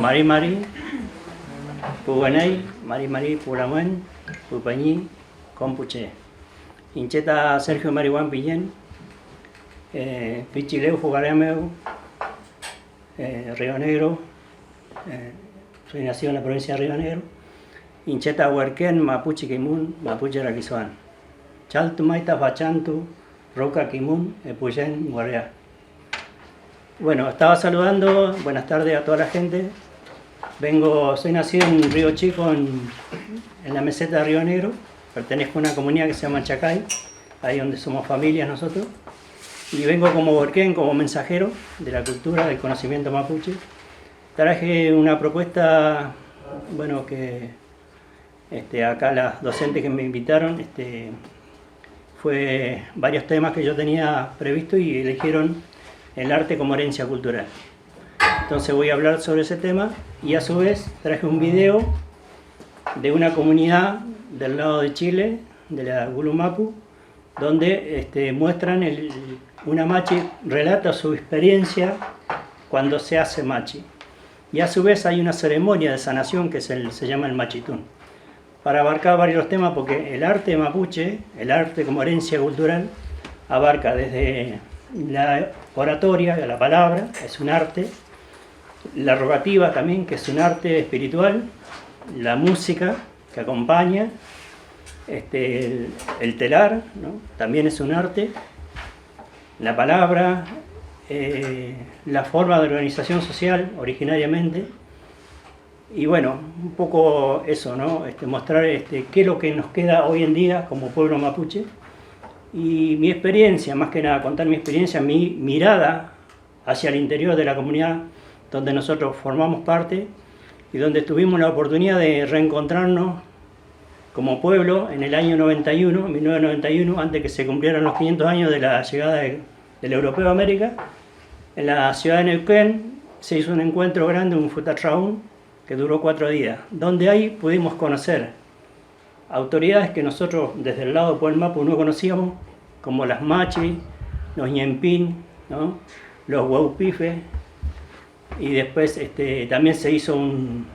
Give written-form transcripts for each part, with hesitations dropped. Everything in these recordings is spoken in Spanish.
Mari Mari, Puganay, Mari Mari, Puramuen, Pupañí, Compuche. Incheta Sergio Marihuán Pillén, Pichileu Fugarameu, Río Negro, soy nacido en la provincia de Río Negro. Incheta Huerquén, Mapuche Quimun, Mapuche Raquizoan. Chaltumaita Fachantu, Roca Quimun, Epuyén, Guarrea. Bueno, estaba saludando, buenas tardes a toda la gente. Soy nacido en Río Chico, en la meseta de Río Negro. Pertenezco a una comunidad que se llama Chacay, ahí donde somos familias nosotros. Y vengo como Huerquén, como mensajero de la cultura, del conocimiento mapuche. Traje una propuesta, bueno, que acá las docentes que me invitaron, fue varios temas que yo tenía previsto y eligieron el arte como herencia cultural. Entonces voy a hablar sobre ese tema y a su vez traje un video de una comunidad del lado de Chile, de la Gulumapu, donde muestran una machi, relata su experiencia cuando se hace machi. Y a su vez hay una ceremonia de sanación que se llama el machitún. Para abarcar varios temas, porque el arte mapuche, el arte como herencia cultural, abarca desde la oratoria, la palabra, es un arte, la rogativa también, que es un arte espiritual, la música que acompaña, el telar, ¿no? También es un arte, la palabra, la forma de organización social originariamente, y bueno, un poco eso, ¿no? Mostrar qué es lo que nos queda hoy en día como pueblo mapuche. Y mi experiencia, más que nada contar mi experiencia, mi mirada hacia el interior de la comunidad donde nosotros formamos parte y donde tuvimos la oportunidad de reencontrarnos como pueblo en el año 91, 1991, antes que se cumplieran los 500 años de la llegada del europeo a América. En la ciudad de Neuquén se hizo un encuentro grande, un futatraún, que duró 4 días, donde ahí pudimos conocer autoridades que nosotros desde el lado de Pueblo Mapu no conocíamos, como las Machi, los Ñempín, ¿no? Los Huaupife, y después también se hizo un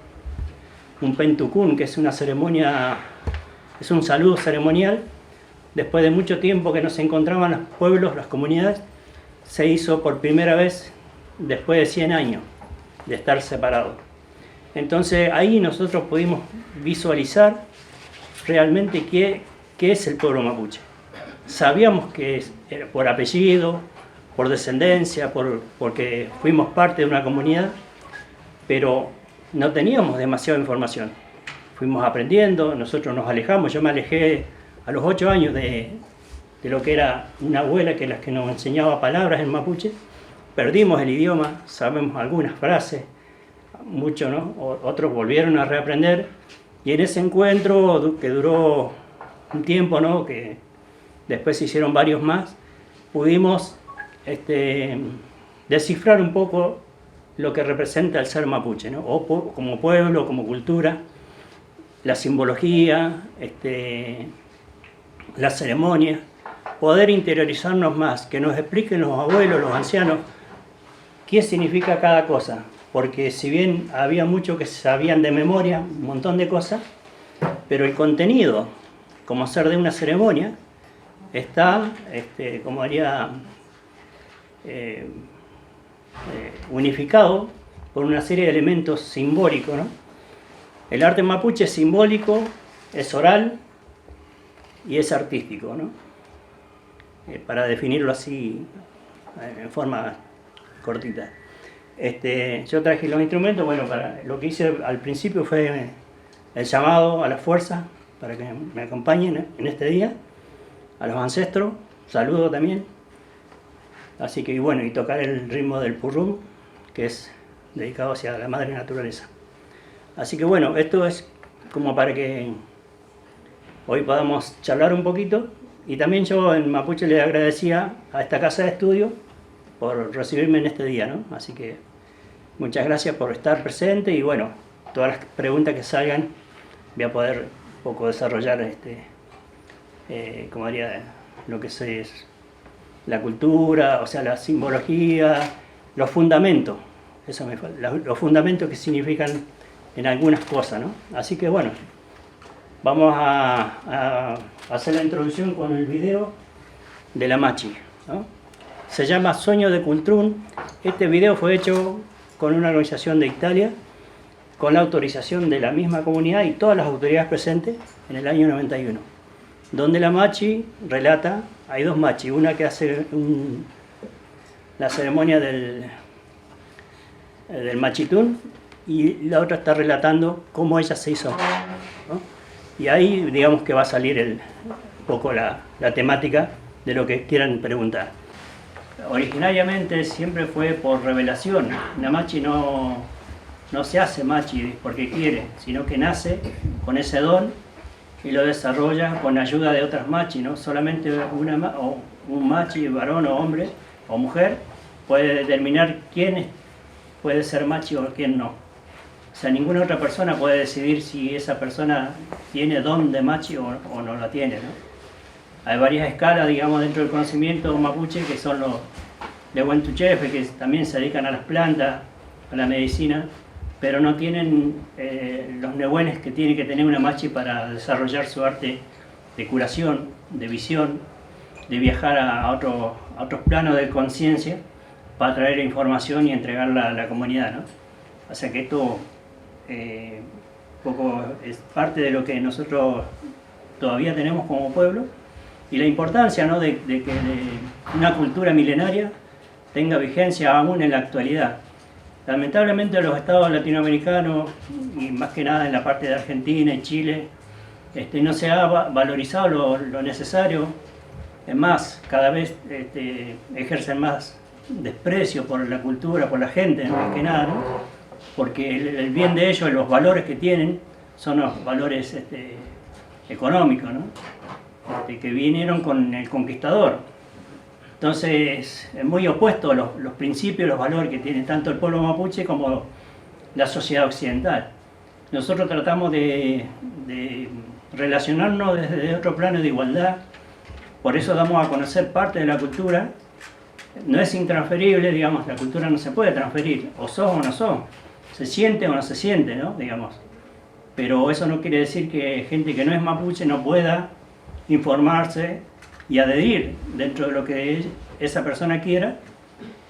Pentucún, que es una ceremonia, es un saludo ceremonial. Después de mucho tiempo que no se encontraban los pueblos, las comunidades, se hizo por primera vez después de 100 años de estar separados. Entonces ahí nosotros pudimos visualizar realmente qué es el pueblo mapuche. Sabíamos que era por apellido, por descendencia, porque fuimos parte de una comunidad, pero no teníamos demasiada información. Fuimos aprendiendo, nosotros nos alejamos, yo me alejé a los 8 años de lo que era una abuela que las que nos enseñaba palabras en mapuche. Perdimos el idioma, sabemos algunas frases, muchos, ¿no? Otros volvieron a reaprender, y en ese encuentro que duró un tiempo, ¿no? Que después se hicieron varios más, pudimos descifrar un poco lo que representa el ser mapuche, ¿no? O como pueblo, como cultura, la simbología, la ceremonia, poder interiorizarnos más, que nos expliquen los abuelos, los ancianos, qué significa cada cosa. Porque si bien había muchos que sabían de memoria, un montón de cosas, pero el contenido, como ser de una ceremonia, está, como haría, unificado por una serie de elementos simbólicos, ¿no? El arte mapuche es simbólico, es oral y es artístico, ¿no? Para definirlo así en forma cortita. Yo traje los instrumentos, bueno, lo que hice al principio fue el llamado a la fuerza para que me acompañen en este día, a los ancestros, saludo también, así que bueno, y tocar el ritmo del purrum, que es dedicado hacia la madre naturaleza. Así que bueno, esto es como para que hoy podamos charlar un poquito, y también yo en mapuche le agradecía a esta casa de estudio por recibirme en este día, ¿no? Así que muchas gracias por estar presente, y bueno, todas las preguntas que salgan voy a poder un poco desarrollar como haría lo que es la cultura, o sea, la simbología, los fundamentos. eso me falta, los fundamentos que significan en algunas cosas, ¿no? Así que bueno, vamos a hacer la introducción con el video de la Machi, ¿no? Se llama Sueño de Cultrún. Este video fue hecho con una organización de Italia, con la autorización de la misma comunidad y todas las autoridades presentes en el año 91, donde la Machi relata, hay dos Machi, una que hace la ceremonia del Machitún y la otra está relatando cómo ella se hizo, ¿no? Y ahí digamos que va a salir un poco la temática de lo que quieran preguntar. Originariamente siempre fue por revelación. La Machi no se hace Machi porque quiere, sino que nace con ese don y lo desarrolla con ayuda de otras Machi, ¿no? Solamente un Machi, varón o hombre o mujer, puede determinar quién puede ser Machi o quién no. O sea, ninguna otra persona puede decidir si esa persona tiene don de Machi o no la tiene, ¿no? Hay varias escalas, digamos, dentro del conocimiento mapuche, que son los de Huentuchefe, que también se dedican a las plantas, a la medicina, pero no tienen los nehuenes que tiene que tener una Machi para desarrollar su arte de curación, de visión, de viajar a otros planos de conciencia para traer información y entregarla a la comunidad, ¿no? O sea que esto poco es parte de lo que nosotros todavía tenemos como pueblo y la importancia, ¿no?, de que una cultura milenaria tenga vigencia aún en la actualidad. Lamentablemente los estados latinoamericanos, y más que nada en la parte de Argentina y Chile, no se ha valorizado lo necesario. Es más, cada vez ejercen más desprecio por la cultura, por la gente, más que nada, ¿no? Porque el bien de ellos, los valores que tienen, son los valores económicos, ¿no? Que vinieron con el conquistador. Entonces, es muy opuesto a los principios, los valores que tiene tanto el pueblo mapuche como la sociedad occidental. Nosotros tratamos de relacionarnos desde otro plano de igualdad, por eso damos a conocer parte de la cultura. No es intransferible, digamos, la cultura no se puede transferir, o sos o no sos, se siente o no se siente, ¿no?, digamos. Pero eso no quiere decir que gente que no es mapuche no pueda informarse y adherir dentro de lo que esa persona quiera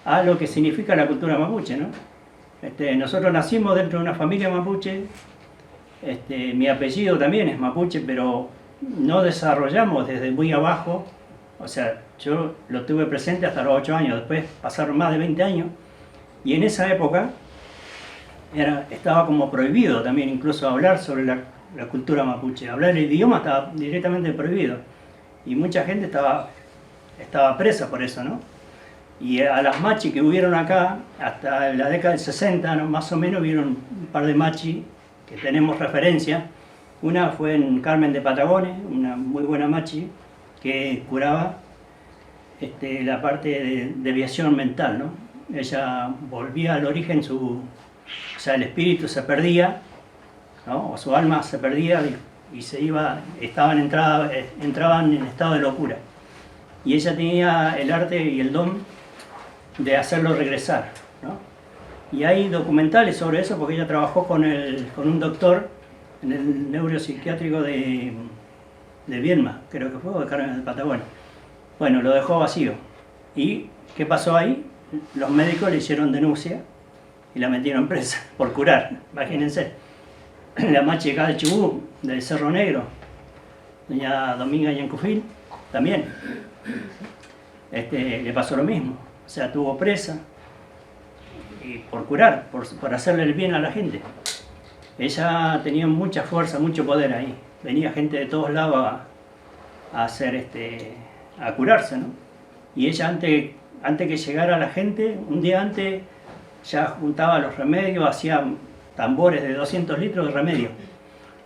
a lo que significa la cultura mapuche, ¿no? Nosotros nacimos dentro de una familia mapuche, mi apellido también es mapuche, pero no desarrollamos desde muy abajo, o sea, yo lo tuve presente hasta los 8 años, después pasaron más de 20 años, y en esa época estaba como prohibido también incluso hablar sobre la cultura mapuche. Hablar el idioma estaba directamente prohibido y mucha gente estaba presa por eso, ¿no? Y a las Machi que hubieron acá, hasta la década del 60, ¿no?, más o menos, hubieron un par de Machi que tenemos referencia. Una fue en Carmen de Patagones, una muy buena Machi que curaba la parte de desviación mental, ¿no? Ella volvía al origen, o sea, el espíritu se perdía, ¿no?, o su alma se perdía y se iba, entraban en estado de locura. Y ella tenía el arte y el don de hacerlo regresar, ¿no? Y hay documentales sobre eso porque ella trabajó con un doctor en el neuropsiquiátrico de Viedma, creo que fue, o de Carmen de Patagonia. Bueno, lo dejó vacío. ¿Y qué pasó ahí? Los médicos le hicieron denuncia y la metieron presa por curar, imagínense. La Machi acá de Chubut, del Cerro Negro, doña Dominga Yancufil, también le pasó lo mismo. O sea, tuvo presa y por curar, por hacerle el bien a la gente. Ella tenía mucha fuerza, mucho poder ahí. Venía gente de todos lados a curarse, ¿no? Y ella antes que llegara la gente, un día antes ya juntaba los remedios, hacía tambores de 200 litros de remedio.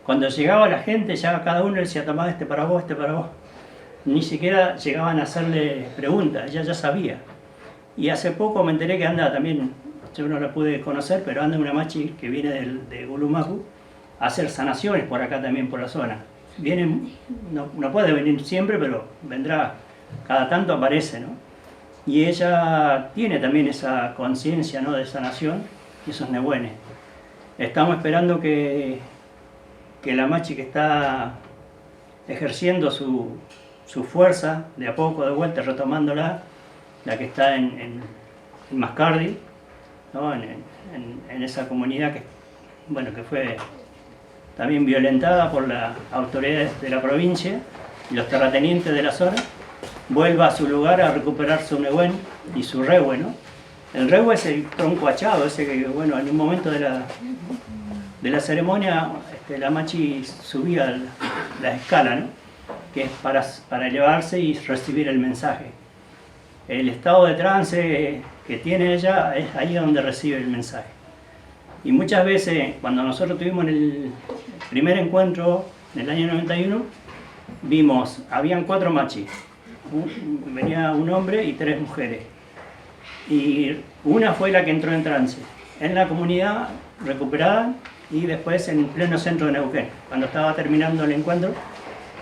Cuando llegaba la gente, ya cada uno le decía, tomá este para vos, este para vos. Ni siquiera llegaban a hacerle preguntas, ella ya sabía. Y hace poco me enteré que anda también, yo no la pude conocer, pero anda una Machi que viene de Gulumapu a hacer sanaciones por acá también, por la zona. Viene, no puede venir siempre, pero vendrá, cada tanto aparece, ¿no? Y ella tiene también esa conciencia, ¿no?, de sanación y esos nehuenes. Estamos esperando que la machi que está ejerciendo su fuerza, de a poco, de vuelta, retomándola, la que está en Mascardi, ¿no? en esa comunidad que, bueno, que fue también violentada por las autoridades de la provincia y los terratenientes de la zona, vuelva a su lugar a recuperar su nehuen y su rehue, ¿no? El rehue es el tronco achado, ese que, bueno, en un momento de la ceremonia la machi subía la escala, ¿no? Que es para elevarse y recibir el mensaje. El estado de trance que tiene ella es ahí donde recibe el mensaje. Y muchas veces, cuando nosotros tuvimos el primer encuentro en el año 91, habían 4 machis. Venía un hombre y 3 mujeres. Y una fue la que entró en trance. En la comunidad recuperada y después en pleno centro de Neuquén. Cuando estaba terminando el encuentro,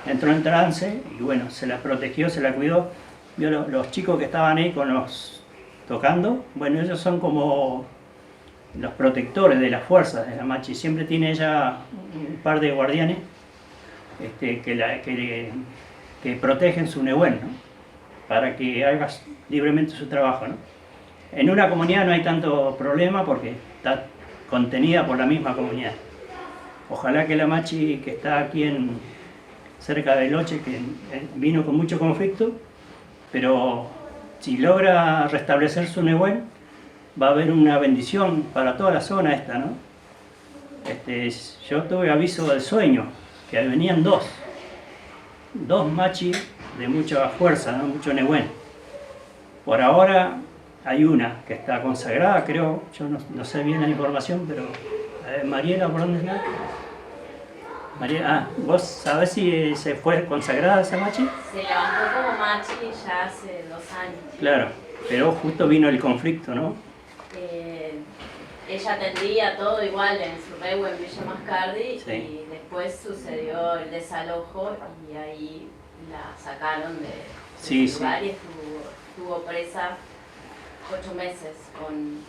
entró en trance y bueno, se la protegió, se la cuidó. Vio los chicos que estaban ahí tocando, bueno, ellos son como los protectores de las fuerzas de la machi. Siempre tiene ella un par de guardianes que protegen su nehuen, ¿no? Para que haga libremente su trabajo, ¿no? En una comunidad no hay tanto problema porque está contenida por la misma comunidad. Ojalá que la machi que está aquí cerca de Loche, que vino con mucho conflicto, pero si logra restablecer su nehuen, va a haber una bendición para toda la zona esta, ¿no? Yo tuve aviso del sueño, que venían dos machis de mucha fuerza, ¿no? Mucho nehuen. Por ahora hay una que está consagrada, creo, yo no sé bien la información, pero Mariela, ¿por dónde está? Mariela, ¿vos sabés si se fue consagrada esa machi? Se levantó como machi ya hace 2 años. Claro, pero justo vino el conflicto, ¿no? Ella tendría todo igual en su rehue en Villa Mascardi, sí. Y después sucedió el desalojo y ahí la sacaron de su lugar, sí. Y estuvo presa 8 meses con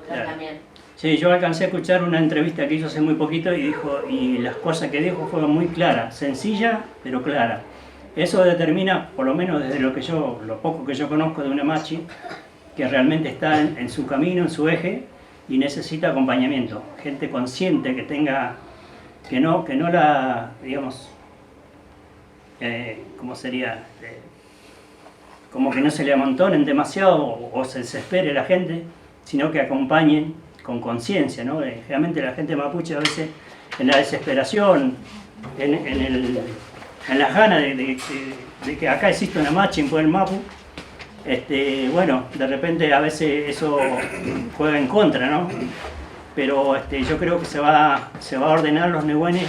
tratamiento. Sí, yo alcancé a escuchar una entrevista que hizo hace muy poquito y las cosas que dijo fueron muy claras, sencilla pero clara. Eso determina, por lo menos desde lo poco que yo conozco de una machi, que realmente está en su camino, en su eje, y necesita acompañamiento. Gente consciente que no la, digamos, ¿cómo sería? Como que no se le amontonen demasiado o se desespere la gente, sino que acompañen con conciencia, ¿no? Generalmente la gente mapuche a veces en la desesperación, en las ganas de que acá existe una machi en Pueblo Mapu, bueno, de repente a veces eso juega en contra, ¿no? Pero yo creo que se va a ordenar los nehuenes,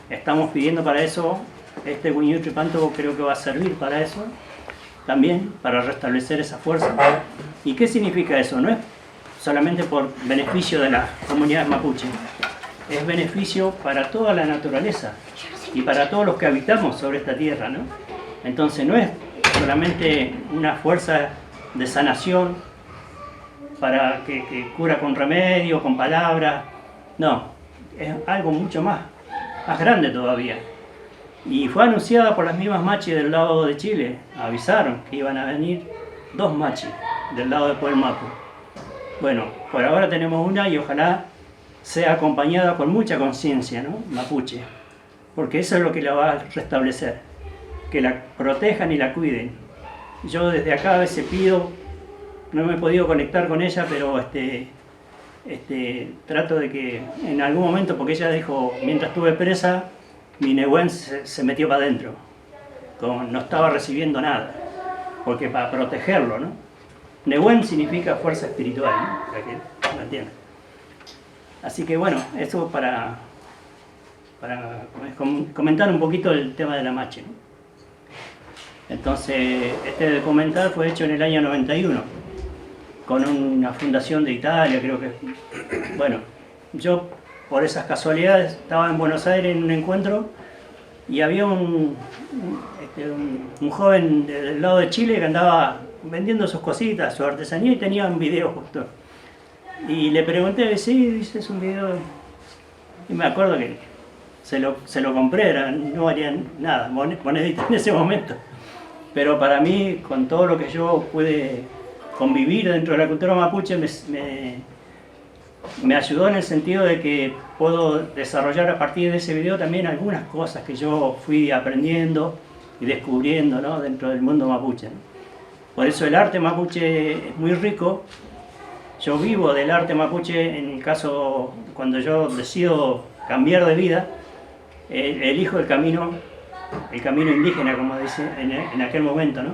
estamos pidiendo para eso, Huiñuchi Panto creo que va a servir para eso, también para restablecer esa fuerza. ¿Y qué significa eso? No es solamente por beneficio de las comunidades mapuche, es beneficio para toda la naturaleza y para todos los que habitamos sobre esta tierra, ¿no? Entonces no es solamente una fuerza de sanación para que cura con remedio, con palabras, no, es algo mucho más grande todavía. Y fue anunciada por las mismas machis del lado de Chile, avisaron que iban a venir 2 machis del lado de Pueblo Mapu. Bueno, por ahora tenemos una y ojalá sea acompañada con mucha conciencia, ¿no? Mapuche, porque eso es lo que la va a restablecer, que la protejan y la cuiden. Yo desde acá a veces pido, no me he podido conectar con ella, pero trato de que en algún momento, porque ella dijo, mientras estuve presa, mi nehuen se metió para adentro, no estaba recibiendo nada, porque para protegerlo, ¿no? Nehuen significa fuerza espiritual, ¿no? Para que lo entiendan. Así que bueno, eso para comentar un poquito el tema de la machi, ¿no? Entonces, este documental fue hecho en el año 91, con una fundación de Italia, creo que. Bueno, yo por esas casualidades estaba en Buenos Aires en un encuentro y había un joven del lado de Chile que andaba vendiendo sus cositas, su artesanía, y tenía un video justo. Y le pregunté, sí, dice, es un video. Y me acuerdo que se lo compré, no valía nada, monedita en ese momento. Pero para mí, con todo lo que yo pude convivir dentro de la cultura mapuche, me ayudó en el sentido de que puedo desarrollar a partir de ese video también algunas cosas que yo fui aprendiendo y descubriendo, ¿no?, dentro del mundo mapuche, ¿no? Por eso el arte mapuche es muy rico. Yo vivo del arte mapuche. En el caso, cuando yo decido cambiar de vida, elijo el camino indígena, como dice en aquel momento, ¿no?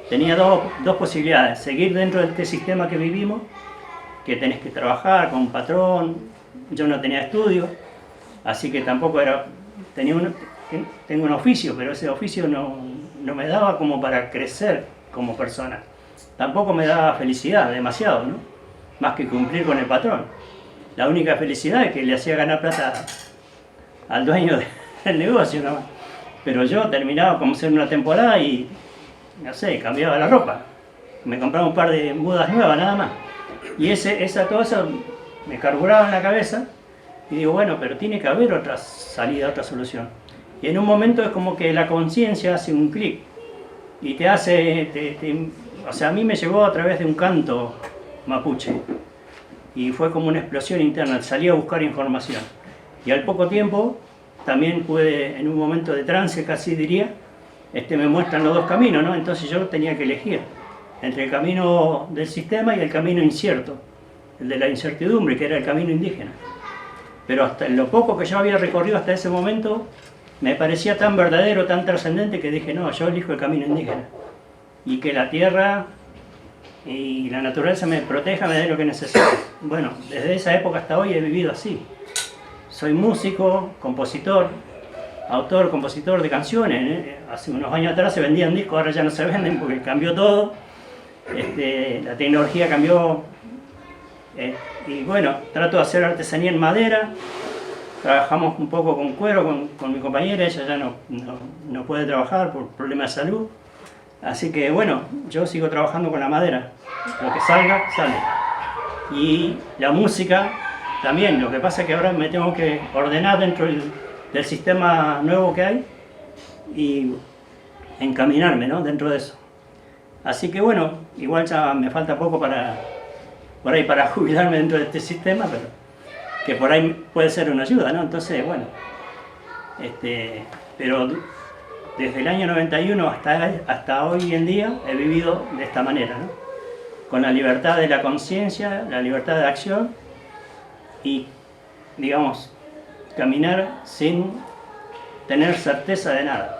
Tenía dos posibilidades: seguir dentro de este sistema que vivimos, que tenés que trabajar con un patrón. Yo no tenía estudio, así que tampoco era... Tengo un oficio, pero ese oficio no me daba como para crecer como persona. Tampoco me daba felicidad, demasiado, ¿no? Más que cumplir con el patrón. La única felicidad es que le hacía ganar plata al dueño del negocio, ¿no? Pero yo terminaba como ser una temporada y, no sé, cambiaba la ropa. Me compraba un par de mudas nuevas, nada más. Y todo eso me carburaba en la cabeza. Y digo, bueno, pero tiene que haber otra salida, otra solución. Y en un momento es como que la conciencia hace un clic. Y te hace... o sea, a mí me llegó a través de un canto mapuche. Y fue como una explosión interna. Salí a buscar información. Y al poco tiempo, también pude, en un momento de trance, casi diría, me muestran los dos caminos, ¿no? Entonces yo tenía que elegir entre el camino del sistema y el camino incierto, el de la incertidumbre, que era el camino indígena. Pero hasta en lo poco que yo había recorrido hasta ese momento, me parecía tan verdadero, tan trascendente, que dije, no, yo elijo el camino indígena. Y que la tierra y la naturaleza me proteja, me dé lo que necesito. Bueno, desde esa época hasta hoy he vivido así. Soy músico, compositor, autor, compositor de canciones. Hace unos años atrás se vendían discos, ahora ya no se venden porque cambió todo. La tecnología cambió. Y bueno, trato de hacer artesanía en madera. Trabajamos un poco con cuero con mi compañera, ella ya no puede trabajar por problemas de salud. Así que bueno, yo sigo trabajando con la madera. Lo que salga, sale. Y la música también. Lo que pasa es que ahora me tengo que ordenar dentro del sistema nuevo que hay y encaminarme, ¿no?, dentro de eso. Así que bueno, igual ya me falta poco por ahí para jubilarme dentro de este sistema, pero que por ahí puede ser una ayuda, ¿no? Entonces, bueno, pero desde el año 91 hasta hoy en día he vivido de esta manera, ¿no? Con la libertad de la conciencia, la libertad de acción y, digamos, caminar sin tener certeza de nada,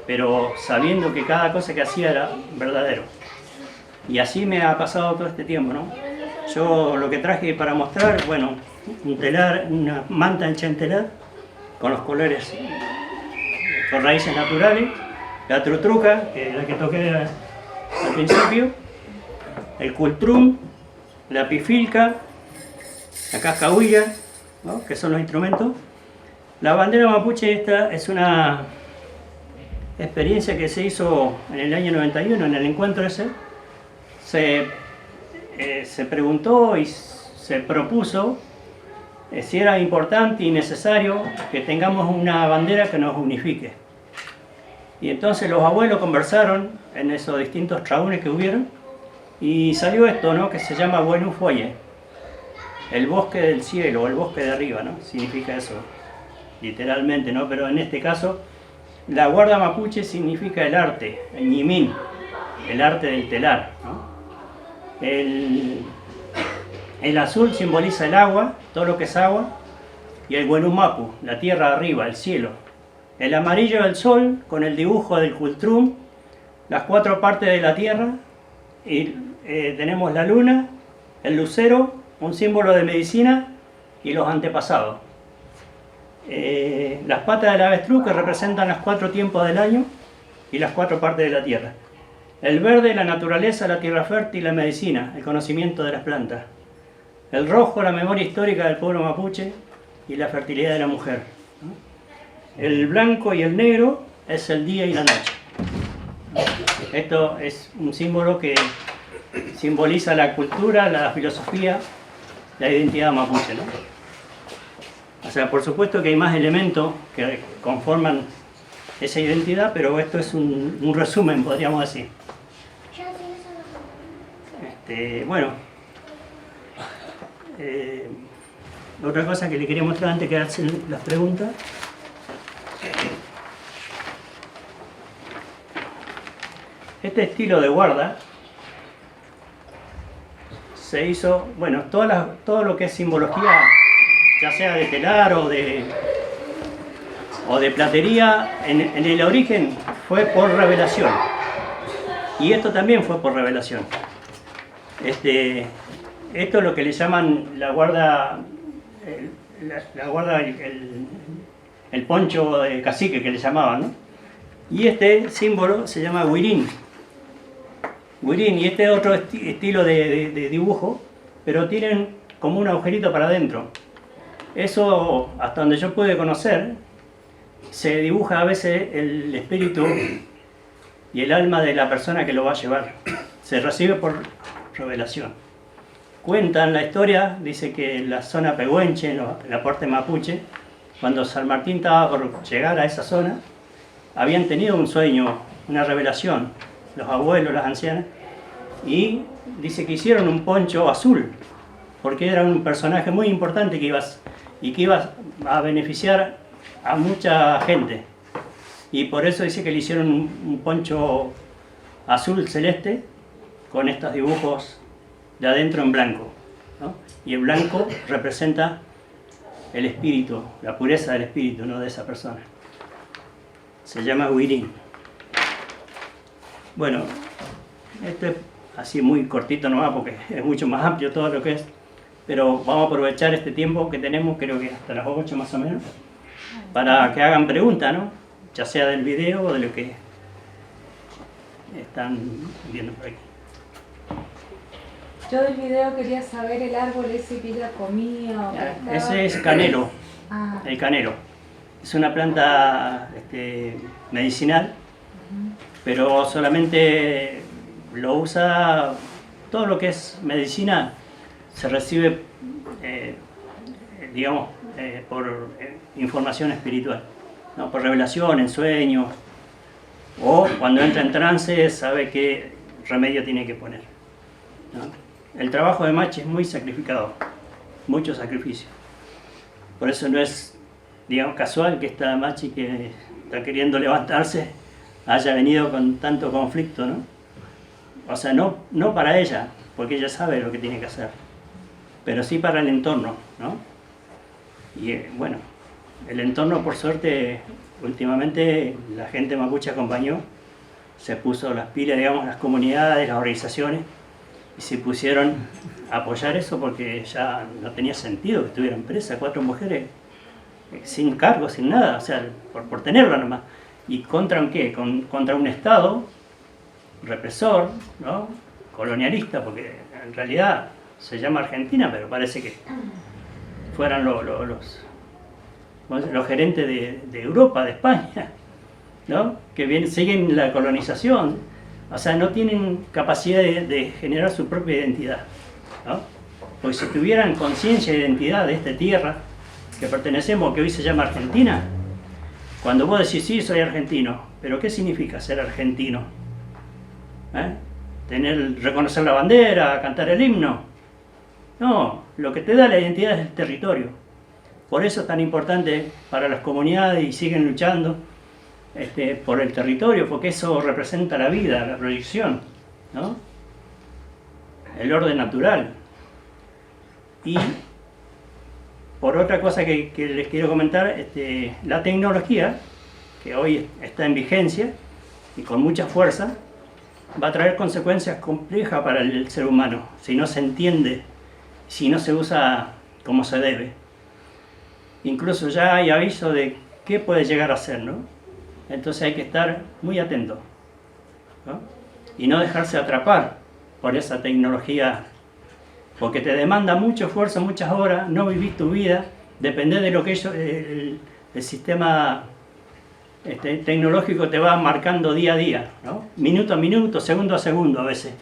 pero sabiendo que cada cosa que hacía era verdadero. Y así me ha pasado todo este tiempo, ¿no? Yo lo que traje para mostrar, bueno, un telar, una manta hecha en telar, con los colores, con raíces naturales, la trutruca, que es la que toqué al principio, el cultrum, la pifilca, la cascahuilla, ¿no?, que son los instrumentos. La bandera mapuche, esta es una experiencia que se hizo en el año 91, en el encuentro ese. Se preguntó y se propuso si era importante y necesario que tengamos una bandera que nos unifique. Y entonces los abuelos conversaron en esos distintos traúnes que hubieron y salió esto, ¿no?, que se llama Buenufoye, el bosque del cielo, o el bosque de arriba, ¿no? Significa eso, literalmente, ¿no? Pero en este caso, la guarda mapuche significa el arte, el ñimín, el arte del telar, ¿no? El azul simboliza el agua, todo lo que es agua, y el Buenumapu, la tierra arriba, el cielo. El amarillo el sol, con el dibujo del cultrum, las cuatro partes de la tierra, y tenemos la luna, el lucero, un símbolo de medicina, y los antepasados. Las patas del avestruz, que representan los 4 tiempos del año, y las 4 partes de la tierra. El verde, la naturaleza, la tierra fértil, la medicina, el conocimiento de las plantas. El rojo, la memoria histórica del pueblo mapuche y la fertilidad de la mujer. El blanco y el negro es el día y la noche. Esto es un símbolo que simboliza la cultura, la filosofía la identidad mapuche, ¿no? O sea, por supuesto que hay más elementos que conforman esa identidad, pero esto es un resumen, podríamos decir. Bueno, otra cosa que le quería mostrar antes que hacen las preguntas. Este estilo de guarda se hizo, bueno, todo lo que es simbología, ya sea de telar o de platería, en el origen fue por revelación. Y esto también fue por revelación. Esto es lo que le llaman la guarda, el poncho de cacique que le llamaban, ¿no? Y este símbolo se llama huirín. Y este es otro estilo de dibujo, pero tienen como un agujerito para adentro. Eso, hasta donde yo pude conocer, se dibuja a veces el espíritu y el alma de la persona que lo va a llevar. Se recibe por revelación. Cuentan la historia, dice que en la zona pehuenche, en la parte mapuche, cuando San Martín estaba por llegar a esa zona, habían tenido un sueño, una revelación, los abuelos, las ancianas, y dice que hicieron un poncho azul, porque era un personaje muy importante que iba a beneficiar a mucha gente. Y por eso dice que le hicieron un poncho azul celeste con estos dibujos de adentro en blanco, ¿no? Y el blanco representa el espíritu, la pureza del espíritu, ¿no?, de esa persona. Se llama huirín. Bueno, esto es así muy cortito nomás porque es mucho más amplio todo lo que es, pero vamos a aprovechar este tiempo que tenemos, creo que hasta las 8 más o menos, para que hagan preguntas, ¿no?, ya sea del video o de lo que están viendo por aquí. Yo del video quería saber el árbol ese que ella comía. Ese es canelo, el canelo. Es una planta medicinal, pero solamente lo usa, todo lo que es medicina se recibe, digamos, por información espiritual, ¿no?, por revelación, en sueños, o cuando entra en trance sabe qué remedio tiene que poner, ¿no? El trabajo de Machi es muy sacrificado, mucho sacrificio. Por eso no es, digamos, casual que esta Machi que está queriendo levantarse haya venido con tanto conflicto, ¿no? O sea, no para ella, porque ella sabe lo que tiene que hacer, pero sí para el entorno, ¿no? Y bueno, el entorno, por suerte, últimamente la gente mapuche acompañó, se puso las pilas, digamos, las comunidades, las organizaciones, y se pusieron a apoyar eso porque ya no tenía sentido que estuvieran presas 4 mujeres sin cargo, sin nada, o sea, por tenerla nomás. ¿Y contra un qué? Contra un Estado represor, ¿no?, colonialista, porque en realidad se llama Argentina, pero parece que fueran los gerentes de Europa, de España, ¿no?, que siguen la colonización. O sea, no tienen capacidad de generar su propia identidad, ¿no? Porque si tuvieran conciencia de identidad de esta tierra que pertenecemos, que hoy se llama Argentina, cuando vos decís, sí, soy argentino, pero ¿qué significa ser argentino? Reconocer la bandera, cantar el himno. No, lo que te da la identidad es el territorio. Por eso es tan importante para las comunidades y siguen luchando por el territorio, porque eso representa la vida, la proyección, ¿no?, el orden natural. Y por otra cosa que les quiero comentar, la tecnología, que hoy está en vigencia y con mucha fuerza, va a traer consecuencias complejas para el ser humano, si no se entiende, si no se usa como se debe. Incluso ya hay aviso de qué puede llegar a ser, ¿no? Entonces hay que estar muy atento, ¿no?, y no dejarse atrapar por esa tecnología, porque te demanda mucho esfuerzo, muchas horas, no vivís tu vida, dependés de lo que el sistema tecnológico te va marcando día a día, ¿no?, minuto a minuto, segundo a segundo a veces.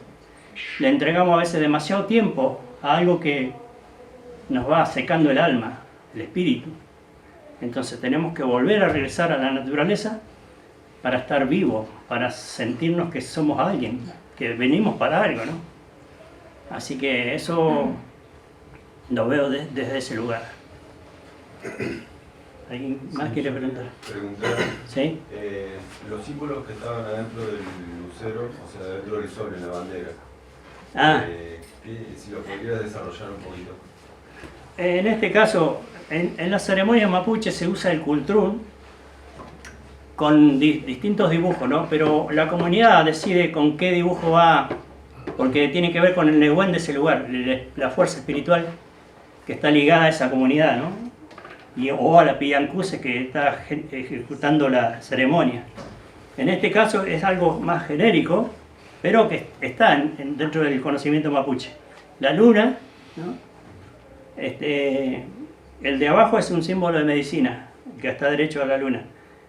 Le entregamos a veces demasiado tiempo a algo que nos va secando el alma, el espíritu. Entonces tenemos que volver a regresar a la naturaleza para estar vivos, para sentirnos que somos alguien, que venimos para algo, ¿no? Así que eso lo veo desde ese lugar. ¿Alguien más quiere preguntar? ¿Sí? Los símbolos que estaban adentro del lucero, o sea, dentro del sol, en la bandera. Si lo podrías desarrollar un poquito. En este caso, en la ceremonia mapuche se usa el cultrún con distintos dibujos, ¿no? Pero la comunidad decide con qué dibujo va, porque tiene que ver con el Nehuen de ese lugar, la fuerza espiritual que está ligada a esa comunidad, ¿no? O a la Pillancuse que está ejecutando la ceremonia. En este caso es algo más genérico, pero que está dentro del conocimiento mapuche. La luna, ¿no? El de abajo es un símbolo de medicina, que está derecho a la luna.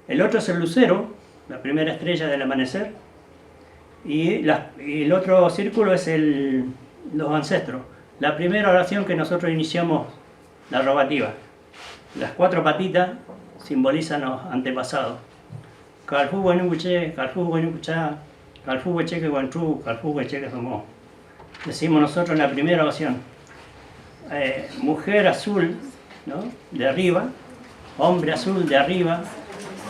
El otro es el lucero, la primera estrella del amanecer, y el otro círculo es los ancestros. La primera oración que nosotros iniciamos, la rogativa. Las 4 patitas simbolizan los antepasados. Calfu Buenuche, Calfu Buenucha, Calfu Huecheque Guantru, Calfu Huecheque Somó. Decimos nosotros en la primera oración. Mujer azul, ¿no? De arriba, hombre azul de arriba,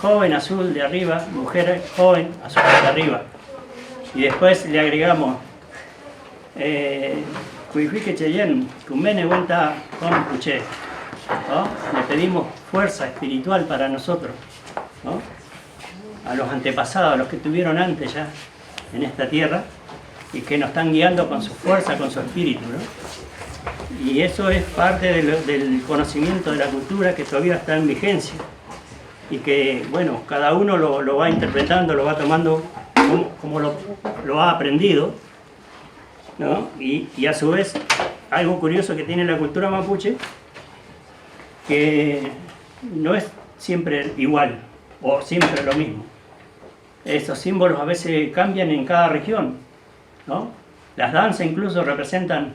joven azul de arriba, mujer joven azul de arriba. Y después le agregamos Cuifique Cheyen, Cumene Vuelta con Cuché. ¿No? Le pedimos fuerza espiritual para nosotros, ¿no? A los antepasados, a los que estuvieron antes ya en esta tierra y que nos están guiando con su fuerza, con su espíritu, ¿no? Y eso es parte del conocimiento de la cultura que todavía está en vigencia y que, bueno, cada uno lo va interpretando, lo va tomando como lo ha aprendido, ¿no? Y a su vez, algo curioso que tiene la cultura mapuche, que no es siempre igual o siempre lo mismo. Esos símbolos a veces cambian en cada región, ¿no? Las danzas incluso representan,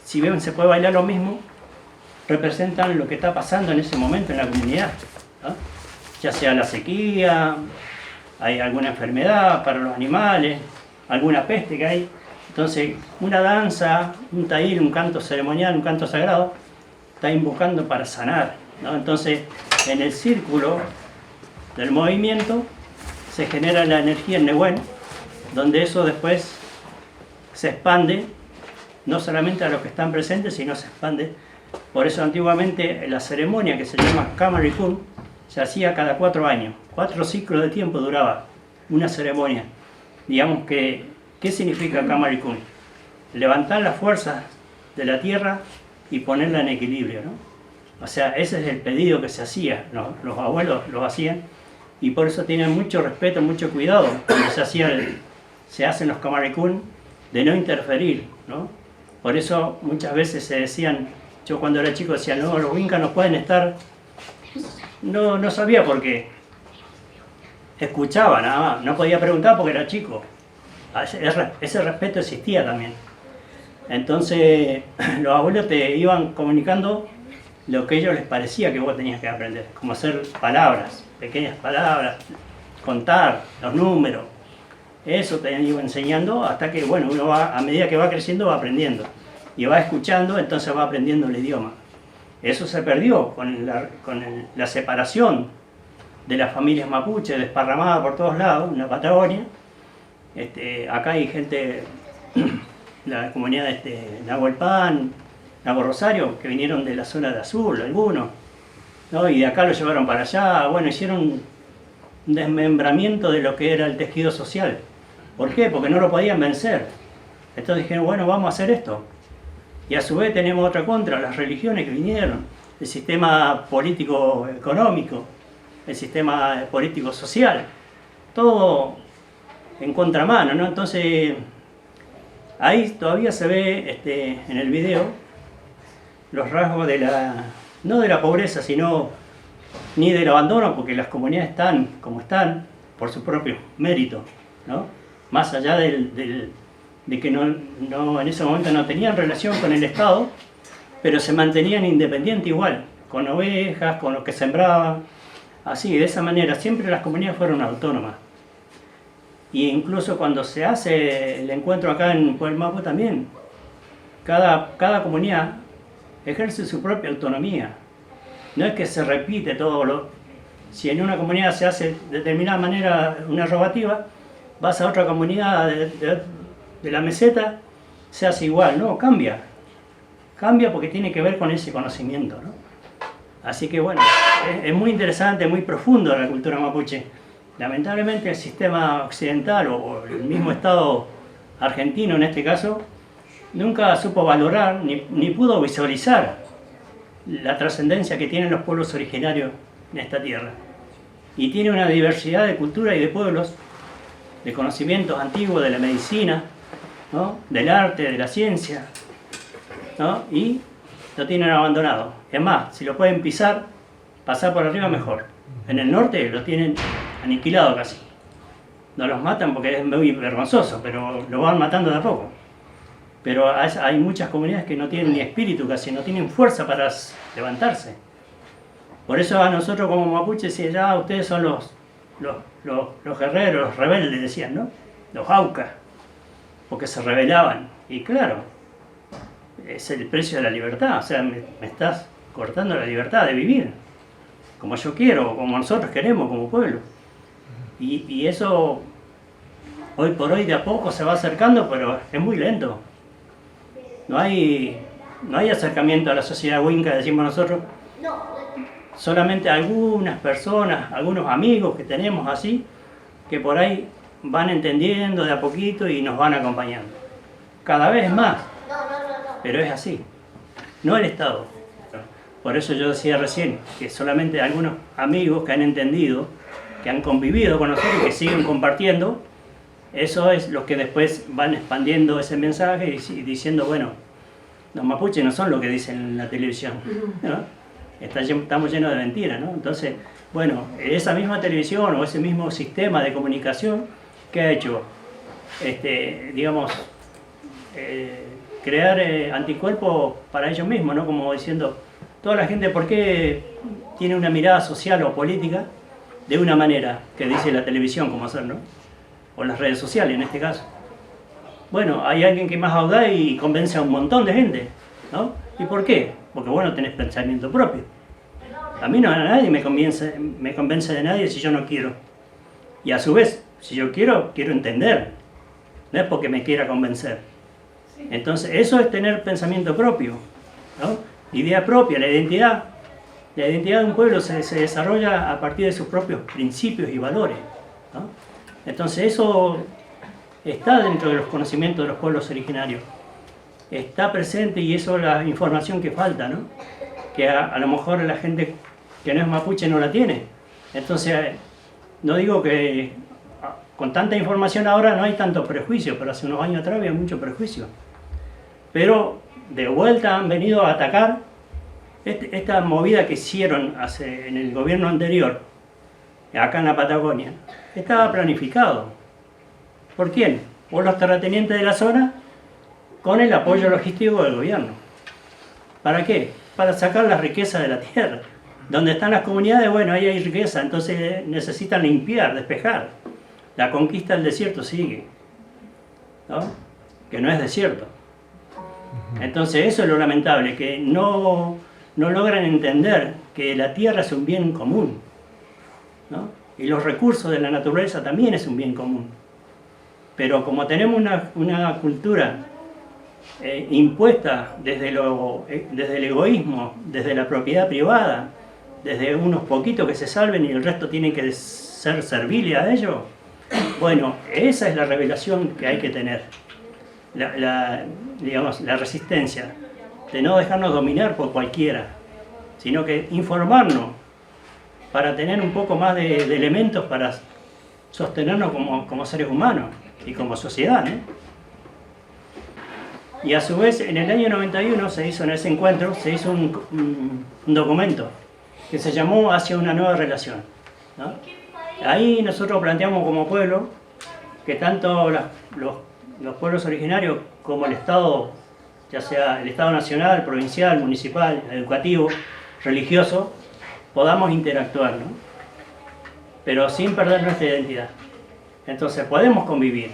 si bien se puede bailar lo mismo, representan lo que está pasando en ese momento en la comunidad, ¿no? Ya sea la sequía, hay alguna enfermedad para los animales, alguna peste que hay. Entonces, una danza, un taír, un canto ceremonial, un canto sagrado, está invocando para sanar, ¿no? Entonces, en el círculo del movimiento se genera la energía en Nehuen, donde eso después se expande, no solamente a los que están presentes, sino se expande. Por eso antiguamente la ceremonia que se llama Kamarikun se hacía cada 4 años, 4 ciclos de tiempo duraba una ceremonia. Digamos que, ¿qué significa Kamarikun? Levantar las fuerzas de la tierra y ponerla en equilibrio, ¿no? O sea, ese es el pedido que se hacía, los abuelos lo hacían, y por eso tienen mucho respeto, mucho cuidado cuando se hacen los Kamarikun, de no interferir, ¿no? Por eso muchas veces se decían, yo cuando era chico decía, no, los Wincas no pueden estar, no sabía por qué, escuchaba nada más, no podía preguntar porque era chico, ese respeto existía también. Entonces los abuelos te iban comunicando lo que a ellos les parecía que vos tenías que aprender, como hacer palabras, pequeñas palabras, contar los números, eso te iba enseñando hasta que, bueno, uno va, a medida que va creciendo va aprendiendo y va escuchando, entonces va aprendiendo el idioma. Eso se perdió con la separación de las familias mapuche desparramadas por todos lados en la Patagonia. Acá hay gente, la comunidad de Nahuelpan, Nago Rosario, que vinieron de la zona de Azul, algunos, ¿no? Y de acá lo llevaron para allá, bueno, hicieron un desmembramiento de lo que era el tejido social. ¿Por qué? Porque no lo podían vencer. Entonces dijeron, bueno, vamos a hacer esto. Y a su vez tenemos otra contra, las religiones que vinieron, el sistema político-económico, el sistema político-social, todo en contramano, ¿no? Entonces, ahí todavía se ve en el video los rasgos no de la pobreza, sino ni del abandono, porque las comunidades están como están por su propio mérito, ¿no? Más allá de que no, en ese momento no tenían relación con el Estado, pero se mantenían independientes igual, con ovejas, con lo que sembraban, así, de esa manera. Siempre las comunidades fueron autónomas. Y incluso cuando se hace el encuentro acá en Puelmapu también, cada comunidad ejerce su propia autonomía. No es que se repite todo lo... Si en una comunidad se hace de determinada manera una rogativa, vas a otra comunidad de la meseta, se hace igual, no, cambia. Cambia porque tiene que ver con ese conocimiento, ¿no? Así que bueno, es muy interesante, muy profundo la cultura mapuche. Lamentablemente el sistema occidental o el mismo Estado argentino en este caso, nunca supo valorar ni pudo visualizar la trascendencia que tienen los pueblos originarios en esta tierra. Y tiene una diversidad de cultura y de pueblos, de conocimientos antiguos de la medicina, ¿no? Del arte, de la ciencia, ¿no? Y lo tienen abandonado. Es más, si lo pueden pisar, pasar por arriba mejor. En el norte lo tienen aniquilado casi. No los matan porque es muy vergonzoso, pero lo van matando de a poco. Pero hay muchas comunidades que no tienen ni espíritu casi, no tienen fuerza para levantarse. Por eso a nosotros como mapuches, ya ustedes son los guerreros, los rebeldes, decían, ¿no? Los aucas, porque se rebelaban. Y claro, es el precio de la libertad, o sea, me estás cortando la libertad de vivir, como yo quiero, como nosotros queremos como pueblo. Y eso, hoy por hoy de a poco se va acercando, pero es muy lento. No hay acercamiento a la sociedad huinca, decimos nosotros. Solamente algunas personas, algunos amigos que tenemos así, que por ahí van entendiendo de a poquito y nos van acompañando. Cada vez más, pero es así, no el Estado. Por eso yo decía recién que solamente algunos amigos que han entendido, que han convivido con nosotros y que siguen compartiendo, eso es lo que después van expandiendo ese mensaje y diciendo, bueno, los mapuches no son lo que dicen en la televisión, ¿no? Estamos llenos de mentiras, ¿no? Entonces, bueno, esa misma televisión o ese mismo sistema de comunicación que ha hecho, digamos, crear anticuerpos para ellos mismos, ¿no? Como diciendo, toda la gente, ¿por qué tiene una mirada social o política de una manera que dice la televisión cómo hacer, ¿no? O las redes sociales en este caso. Bueno, hay alguien que es más audaz y convence a un montón de gente, ¿no? ¿Y por qué? Porque vos no tenés pensamiento propio. A mí a nadie me convence de nadie si yo no quiero. Y a su vez, si yo quiero entender. No es porque me quiera convencer. Entonces, eso es tener pensamiento propio, ¿no? Idea propia, la identidad. La identidad de un pueblo se desarrolla a partir de sus propios principios y valores, ¿no? Entonces, eso está dentro de los conocimientos de los pueblos originarios. Está presente y eso es la información que falta, ¿no? Que a lo mejor la gente que no es mapuche no la tiene. Entonces, no digo que con tanta información ahora no hay tanto prejuicio, pero hace unos años atrás había mucho prejuicio. Pero de vuelta han venido a atacar esta movida que hicieron en el gobierno anterior, acá en la Patagonia. Estaba planificado. ¿Por quién? Por los terratenientes de la zona, con el apoyo logístico del gobierno. ¿Para qué? Para sacar la riqueza de la tierra. Donde están las comunidades, bueno, ahí hay riqueza, entonces necesitan limpiar, despejar. La conquista del desierto sigue, ¿no? Que no es desierto. Entonces eso es lo lamentable, que no logran entender que la tierra es un bien común, ¿no? Y los recursos de la naturaleza también es un bien común. Pero como tenemos una cultura impuesta desde el egoísmo, desde la propiedad privada, desde unos poquitos que se salven y el resto tienen que ser serviles a ellos, bueno, esa es la revelación que hay que tener, digamos, la resistencia, de no dejarnos dominar por cualquiera, sino que informarnos para tener un poco más de elementos para sostenernos como seres humanos y como sociedad, ¿no? Y a su vez, en el año 91 se hizo en ese encuentro, se hizo un documento que se llamó Hacia una nueva relación, ¿no? Ahí nosotros planteamos como pueblo que tanto los pueblos originarios como el Estado ya sea el Estado nacional, provincial, municipal, educativo, religioso, podamos interactuar, ¿no? Pero sin perder nuestra identidad. Entonces podemos convivir,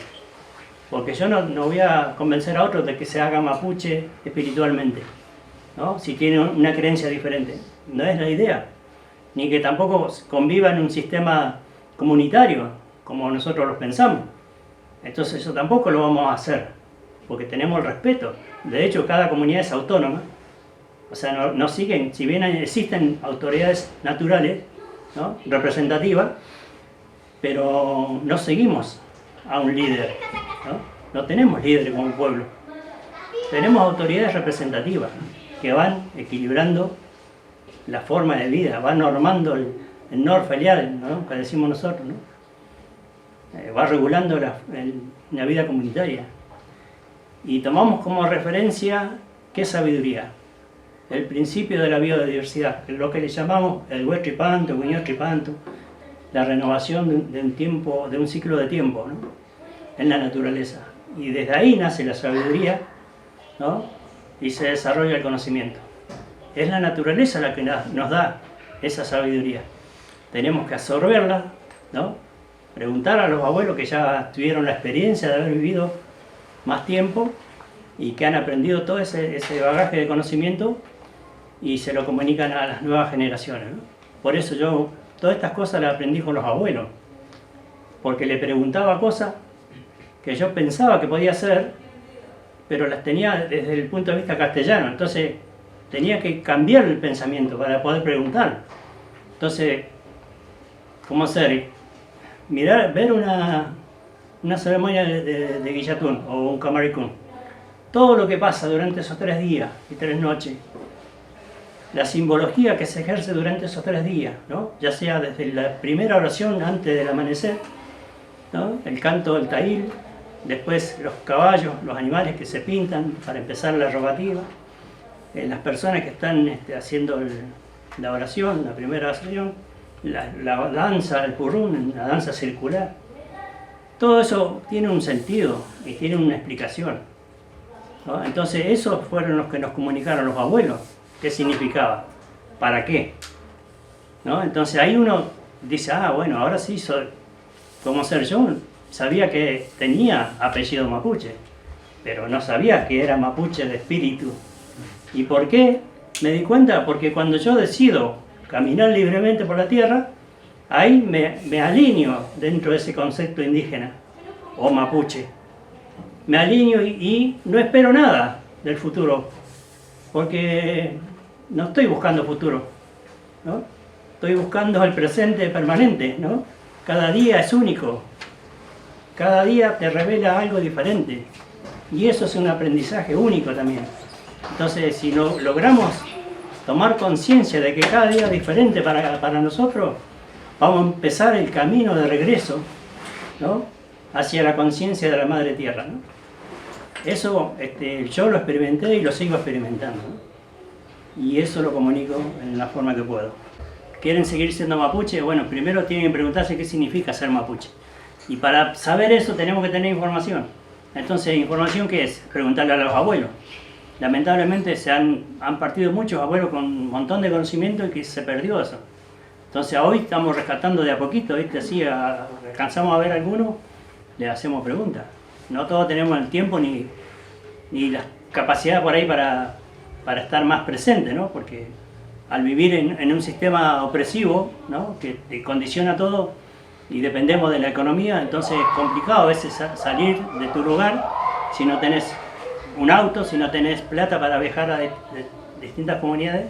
porque yo no voy a convencer a otros de que se haga mapuche espiritualmente, ¿no? Si tienen una creencia diferente. No es la idea, ni que tampoco conviva en un sistema comunitario, como nosotros los pensamos. Entonces eso tampoco lo vamos a hacer, porque tenemos el respeto. De hecho, cada comunidad es autónoma, o sea, no siguen, si bien existen autoridades naturales, ¿no?, representativas, pero no seguimos a un líder, no tenemos líderes como pueblo. Tenemos autoridades representativas que van equilibrando la forma de vida, van normando el nor felial, ¿no?, que decimos nosotros, ¿no? Va regulando la vida comunitaria. Y tomamos como referencia, ¿qué sabiduría? El principio de la biodiversidad, lo que le llamamos el huetripanto, guiñotripanto, la renovación de un ciclo de tiempo, ¿no?, en la naturaleza. Y desde ahí nace la sabiduría, ¿no?, y se desarrolla el conocimiento. Es la naturaleza la que nos da esa sabiduría. Tenemos que absorberla, ¿no?, preguntar a los abuelos que ya tuvieron la experiencia de haber vivido más tiempo y que han aprendido todo ese bagaje de conocimiento y se lo comunican a las nuevas generaciones, ¿no? Por eso yo todas estas cosas las aprendí con los abuelos, porque le preguntaba cosas que yo pensaba que podía hacer, pero las tenía desde el punto de vista castellano, entonces tenía que cambiar el pensamiento para poder preguntar. Entonces, ¿cómo hacer? Ver una ceremonia de Guillatún o un Camaricún, todo lo que pasa durante esos 3 días y 3 noches, la simbología que se ejerce durante esos 3 días, ¿no?, ya sea desde la primera oración antes del amanecer, ¿no?, el canto del taíl, después los caballos, los animales que se pintan para empezar la rogativa, las personas que están haciendo la oración, la primera oración, la danza, el purrún, la danza circular. Todo eso tiene un sentido y tiene una explicación, ¿no? Entonces esos fueron los que nos comunicaron los abuelos. ¿Qué significaba? ¿Para qué? ¿No? Entonces ahí uno dice, bueno, ahora sí soy como ser yo. Sabía que tenía apellido mapuche, pero no sabía que era mapuche de espíritu. ¿Y por qué? Me di cuenta porque cuando yo decido caminar libremente por la tierra, ahí me alineo dentro de ese concepto indígena o mapuche. Me alineo y no espero nada del futuro, porque no estoy buscando futuro, ¿no? Estoy buscando el presente permanente, ¿no? Cada día es único, cada día te revela algo diferente y eso es un aprendizaje único también. Entonces, si logramos tomar conciencia de que cada día es diferente para nosotros, vamos a empezar el camino de regreso, ¿no?, hacia la conciencia de la Madre Tierra, ¿no? Eso yo lo experimenté y lo sigo experimentando, ¿no? Y eso lo comunico en la forma que puedo. ¿Quieren seguir siendo mapuche? Bueno, primero tienen que preguntarse qué significa ser mapuche. Y para saber eso tenemos que tener información. Entonces, ¿información qué es? Preguntarle a los abuelos. Lamentablemente han partido muchos abuelos con un montón de conocimiento y que se perdió eso. Entonces hoy estamos rescatando de a poquito, ¿viste? Así alcanzamos a ver algunos, le hacemos preguntas. No todos tenemos el tiempo ni la capacidad por ahí para estar más presentes, ¿no? Porque al vivir en un sistema opresivo, ¿no?, que te condiciona todo y dependemos de la economía, entonces es complicado a veces salir de tu lugar si no tenés un auto, si no tenés plata para viajar a distintas comunidades.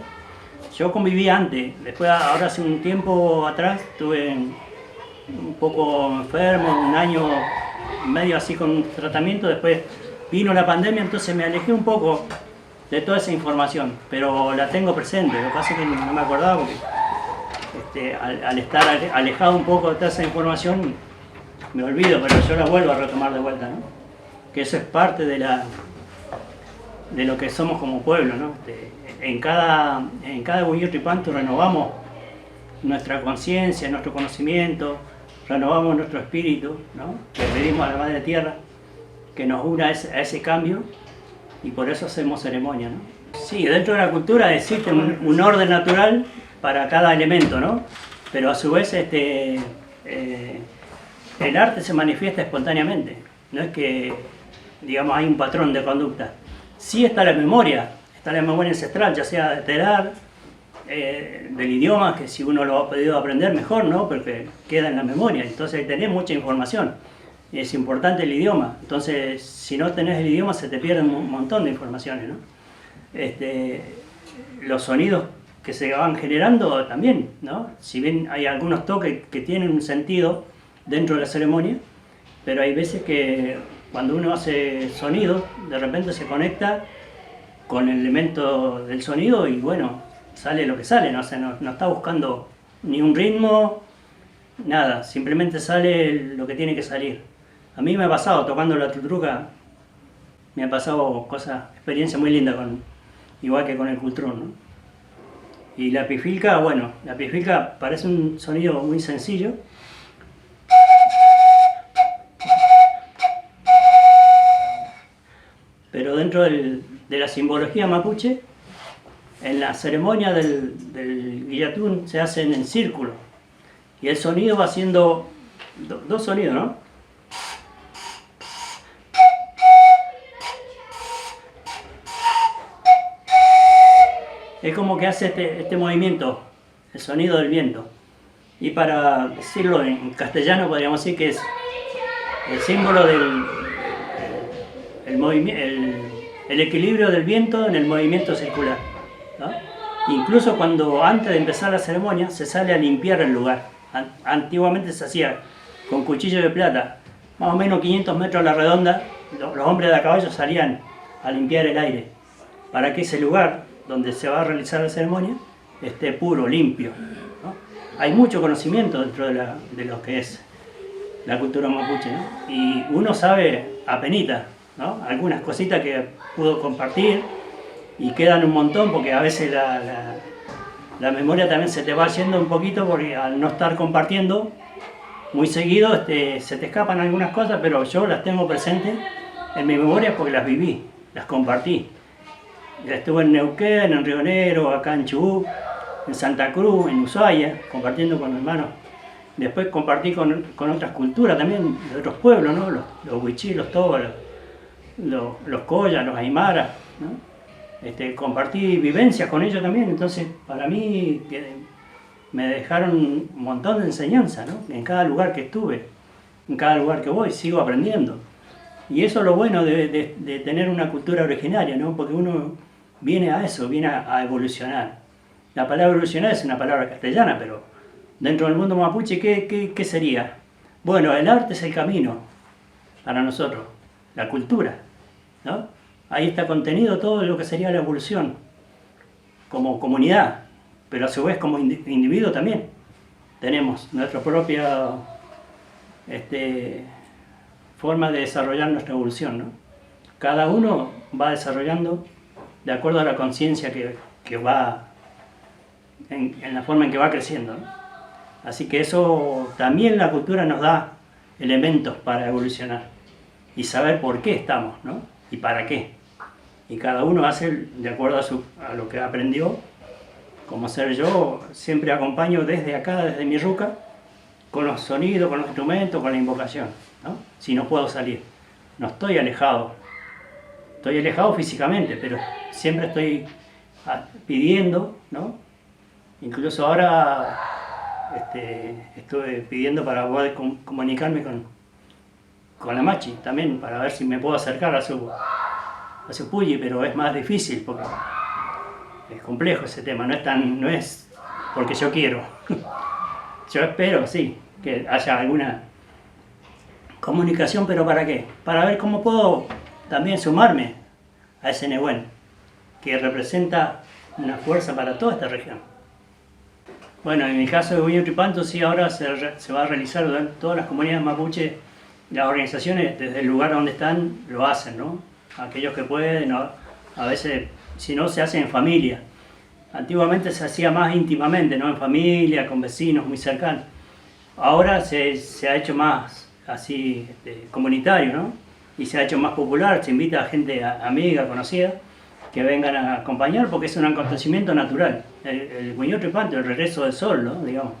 Yo conviví antes, después ahora hace un tiempo atrás estuve un poco enfermo, 1 año y medio así con un tratamiento, después vino la pandemia, entonces me alejé un poco de toda esa información, pero la tengo presente. Lo que pasa es que no me acordaba porque al estar alejado un poco de toda esa información me olvido, pero yo la vuelvo a retomar de vuelta, ¿no? Que eso es parte de lo que somos como pueblo, ¿no? En cada Huillotripantu renovamos nuestra conciencia, nuestro conocimiento, renovamos nuestro espíritu, ¿no? Le pedimos a la Madre Tierra que nos una a ese cambio y por eso hacemos ceremonia, ¿no? Sí, dentro de la cultura existe un orden natural para cada elemento, ¿no? Pero a su vez el arte se manifiesta espontáneamente, no es que, digamos, hay un patrón de conducta. Sí está la memoria ancestral, ya sea de telar, del idioma, que si uno lo ha podido aprender mejor, ¿no? Porque queda en la memoria, entonces tenés mucha información. Es importante el idioma, entonces si no tenés el idioma se te pierden un montón de informaciones, ¿no? Los sonidos que se van generando también, ¿no? Si bien hay algunos toques que tienen un sentido dentro de la ceremonia, pero hay veces que cuando uno hace sonido, de repente se conecta con el elemento del sonido y bueno, sale lo que sale, ¿no? O sea, no está buscando ni un ritmo, nada, simplemente sale lo que tiene que salir. A mí me ha pasado, tocando la tutruca, me ha pasado experiencia muy linda, igual que con el cultrón, ¿no? Y la pifilca, bueno, la pifilca parece un sonido muy sencillo, pero dentro de la simbología mapuche, en la ceremonia del guillatún se hacen en círculo, y el sonido va haciendo dos sonidos, ¿no? Es como que hace este movimiento, el sonido del viento. Y para decirlo en castellano podríamos decir que es el símbolo del el equilibrio del viento en el movimiento circular, ¿no? Incluso cuando antes de empezar la ceremonia se sale a limpiar el lugar. Antiguamente se hacía con cuchillo de plata, más o menos 500 metros a la redonda, los hombres de a caballo salían a limpiar el aire, para que ese lugar donde se va a realizar la ceremonia esté puro, limpio, ¿no? Hay mucho conocimiento dentro de lo que es la cultura mapuche, ¿no? Y uno sabe apenita, ¿no? Algunas cositas que pudo compartir y quedan un montón porque a veces la memoria también se te va yendo un poquito porque al no estar compartiendo muy seguido se te escapan algunas cosas, pero yo las tengo presentes en mi memoria porque las viví, las compartí. Estuve en Neuquén, en Río Negro, acá en Chubut, en Santa Cruz, en Ushuaia, compartiendo con hermanos. Después compartí con otras culturas también, de otros pueblos, ¿no? Los huichí, los tobas, los collas, los aymaras, ¿no? Compartí vivencias con ellos también, entonces para mí me dejaron un montón de enseñanza, ¿no? En cada lugar que estuve, en cada lugar que voy, sigo aprendiendo. Y eso es lo bueno de tener una cultura originaria, ¿no? Porque uno viene a eso, viene a evolucionar. La palabra evolucionar es una palabra castellana, pero dentro del mundo mapuche, ¿qué sería? Bueno, el arte es el camino para nosotros, la cultura, ¿no? Ahí está contenido todo lo que sería la evolución, como comunidad, pero a su vez como individuo también. Tenemos nuestra propia forma de desarrollar nuestra evolución, ¿no? Cada uno va desarrollando de acuerdo a la conciencia que va en la forma en que va creciendo, ¿no? Así que eso también la cultura nos da elementos para evolucionar y saber por qué estamos, ¿no? Y para qué. Y cada uno hace de acuerdo a lo que aprendió. Como ser yo, siempre acompaño desde acá, desde mi ruca, con los sonidos, con los instrumentos, con la invocación, ¿no? Si no puedo salir. No estoy alejado. Estoy alejado físicamente, pero siempre estoy pidiendo, ¿no? Incluso ahora estuve pidiendo para poder comunicarme con la Machi también, para ver si me puedo acercar a su puyi, pero es más difícil porque es complejo ese tema, no es porque yo quiero. Yo espero, sí, que haya alguna comunicación, pero ¿para qué? Para ver cómo puedo también sumarme a ese Nehuen, que representa una fuerza para toda esta región. Bueno, en mi caso de Huilliche Tripanto, sí, ahora se va a realizar en todas las comunidades mapuche, las organizaciones desde el lugar donde están lo hacen, ¿no? Aquellos que pueden, a veces, si no, se hace en familia. Antiguamente se hacía más íntimamente, ¿no? En familia, con vecinos muy cercanos. Ahora se ha hecho más así comunitario, ¿no? y se ha hecho más popular, se invita a gente amiga, conocida, que vengan a acompañar porque es un acontecimiento natural. El Huiñol Tripante, el regreso del sol, ¿no? Digamos,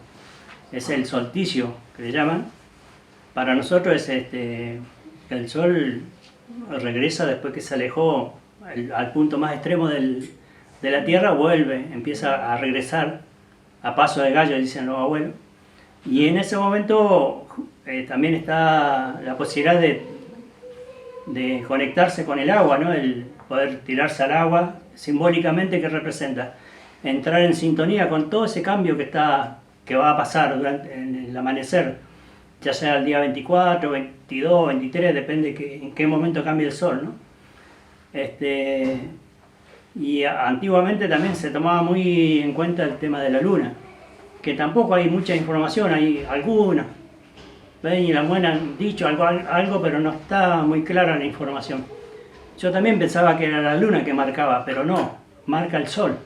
es el solsticio que le llaman. Para nosotros es el sol regresa después que se alejó al punto más extremo de la tierra, vuelve, empieza a regresar a paso de gallo, dicen los abuelos. Y en ese momento también está la posibilidad de conectarse con el agua, ¿no? El poder tirarse al agua, simbólicamente, que representa entrar en sintonía con todo ese cambio que va a pasar en el amanecer, ya sea el día 24, 22, 23, depende en qué momento cambie el sol, ¿no? Y antiguamente también se tomaba muy en cuenta el tema de la luna, que tampoco hay mucha información, hay algunas. Ven y la buena han dicho algo, pero no está muy clara la información. Yo también pensaba que era la luna que marcaba, pero no, marca el sol.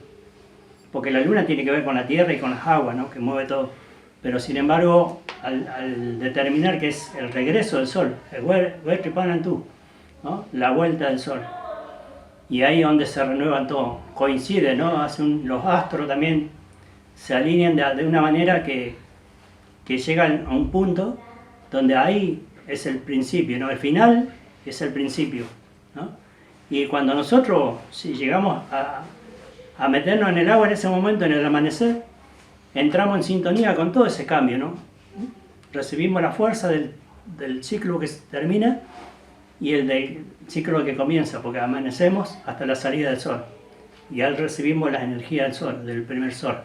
Porque la luna tiene que ver con la tierra y con las aguas, ¿no? Que mueve todo. Pero sin embargo, al determinar que es el regreso del sol, el Huetripanantú, ¿no? La vuelta del sol. Y ahí es donde se renuevan todo. Coincide, ¿no? Los astros también se alinean de una manera que llegan a un punto donde ahí es el principio, ¿no? El final es el principio, ¿no? Y cuando nosotros, si llegamos a meternos en el agua en ese momento, en el amanecer, entramos en sintonía con todo ese cambio, ¿no? Recibimos la fuerza del ciclo que termina y el del ciclo que comienza, porque amanecemos hasta la salida del sol. Y ahí recibimos las energías del sol, del primer sol.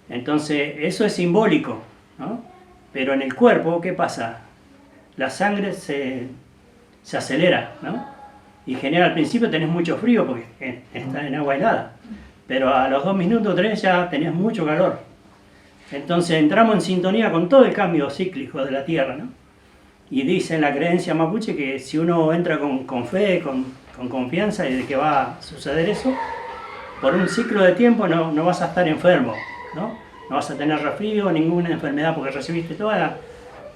Entonces, eso es simbólico, ¿no? Pero en el cuerpo, ¿qué pasa? La sangre se acelera, ¿no? Y genera, al principio tenés mucho frío porque estás en agua helada, pero a los 2 minutos, 3 ya tenés mucho calor. Entonces entramos en sintonía con todo el cambio cíclico de la Tierra, ¿no? Y dice en la creencia mapuche que si uno entra con fe, con confianza de que va a suceder eso, por un ciclo de tiempo no vas a estar enfermo, ¿no? No vas a tener resfrío, ninguna enfermedad, porque recibiste toda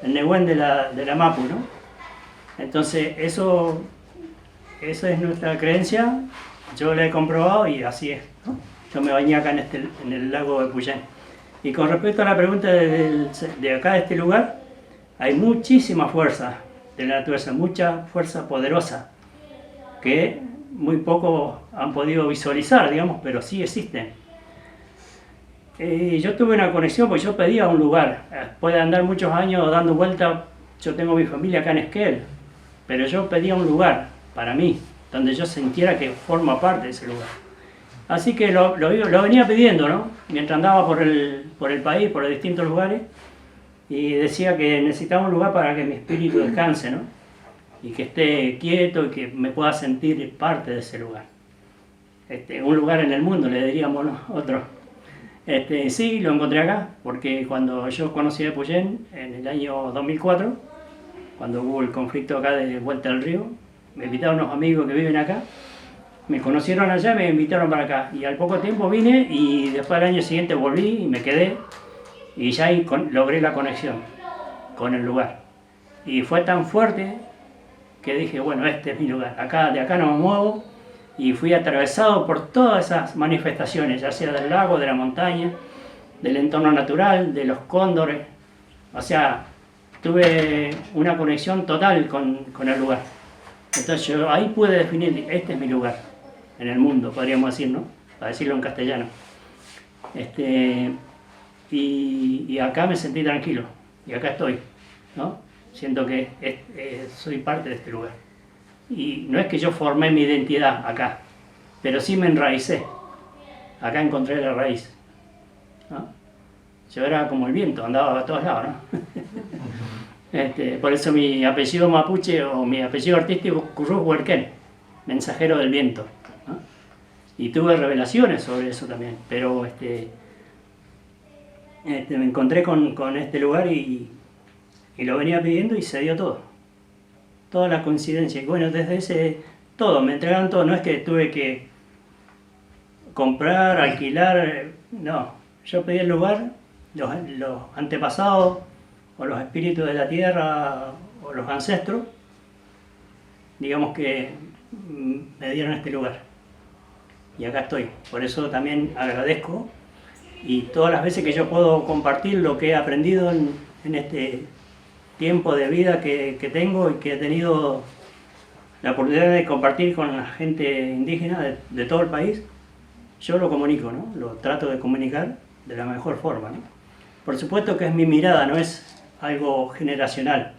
el Nehuen de la Mapu, ¿no? Entonces, eso es nuestra creencia, yo la he comprobado y así es, ¿no? Yo me bañé acá en el lago de Puyén. Y con respecto a la pregunta de acá, de este lugar, hay muchísima fuerza de la naturaleza, mucha fuerza poderosa, que muy pocos han podido visualizar, digamos, pero sí existen. Yo tuve una conexión porque yo pedía un lugar. Después de andar muchos años dando vuelta, yo tengo mi familia acá en Esquel, pero yo pedía un lugar para mí, donde yo sintiera que forma parte de ese lugar. Así que lo venía pidiendo, ¿no? Mientras andaba por el país, por los distintos lugares, y decía que necesitaba un lugar para que mi espíritu descanse, ¿no? Y que esté quieto y que me pueda sentir parte de ese lugar. Un lugar en el mundo, le diríamos nosotros. Sí, lo encontré acá, porque cuando yo conocí a Puyén en el año 2004, cuando hubo el conflicto acá de Vuelta al Río, me invitaron unos amigos que viven acá, me conocieron allá, me invitaron para acá, y al poco tiempo vine y después al año siguiente volví y me quedé, y ya ahí logré la conexión con el lugar. Y fue tan fuerte que dije, bueno, este es mi lugar, de acá no me muevo. Y fui atravesado por todas esas manifestaciones, ya sea del lago, de la montaña, del entorno natural, de los cóndores. O sea, tuve una conexión total con el lugar. Entonces yo ahí pude definir, este es mi lugar en el mundo, podríamos decir, ¿no? Para decirlo en castellano. Y acá me sentí tranquilo, y acá estoy, ¿no? Siento que soy parte de este lugar. Y no es que yo formé mi identidad acá, pero sí me enraicé. Acá encontré la raíz, ¿no? Yo era como el viento, andaba a todos lados, ¿no? Por eso mi apellido mapuche o mi apellido artístico Currús Huerquén, mensajero del viento, ¿no? Y tuve revelaciones sobre eso también, pero me encontré con este lugar y lo venía pidiendo y se dio todo. Todas las coincidencias. Bueno, desde todo, me entregaron todo, no es que tuve que comprar, alquilar, no. Yo pedí el lugar, los antepasados, o los espíritus de la tierra, o los ancestros, digamos que me dieron este lugar. Y acá estoy. Por eso también agradezco. Y todas las veces que yo puedo compartir lo que he aprendido en este tiempo de vida que tengo y que he tenido la oportunidad de compartir con la gente indígena de todo el país, yo lo comunico, ¿no? Lo trato de comunicar de la mejor forma, ¿no? Por supuesto que es mi mirada, no es algo generacional.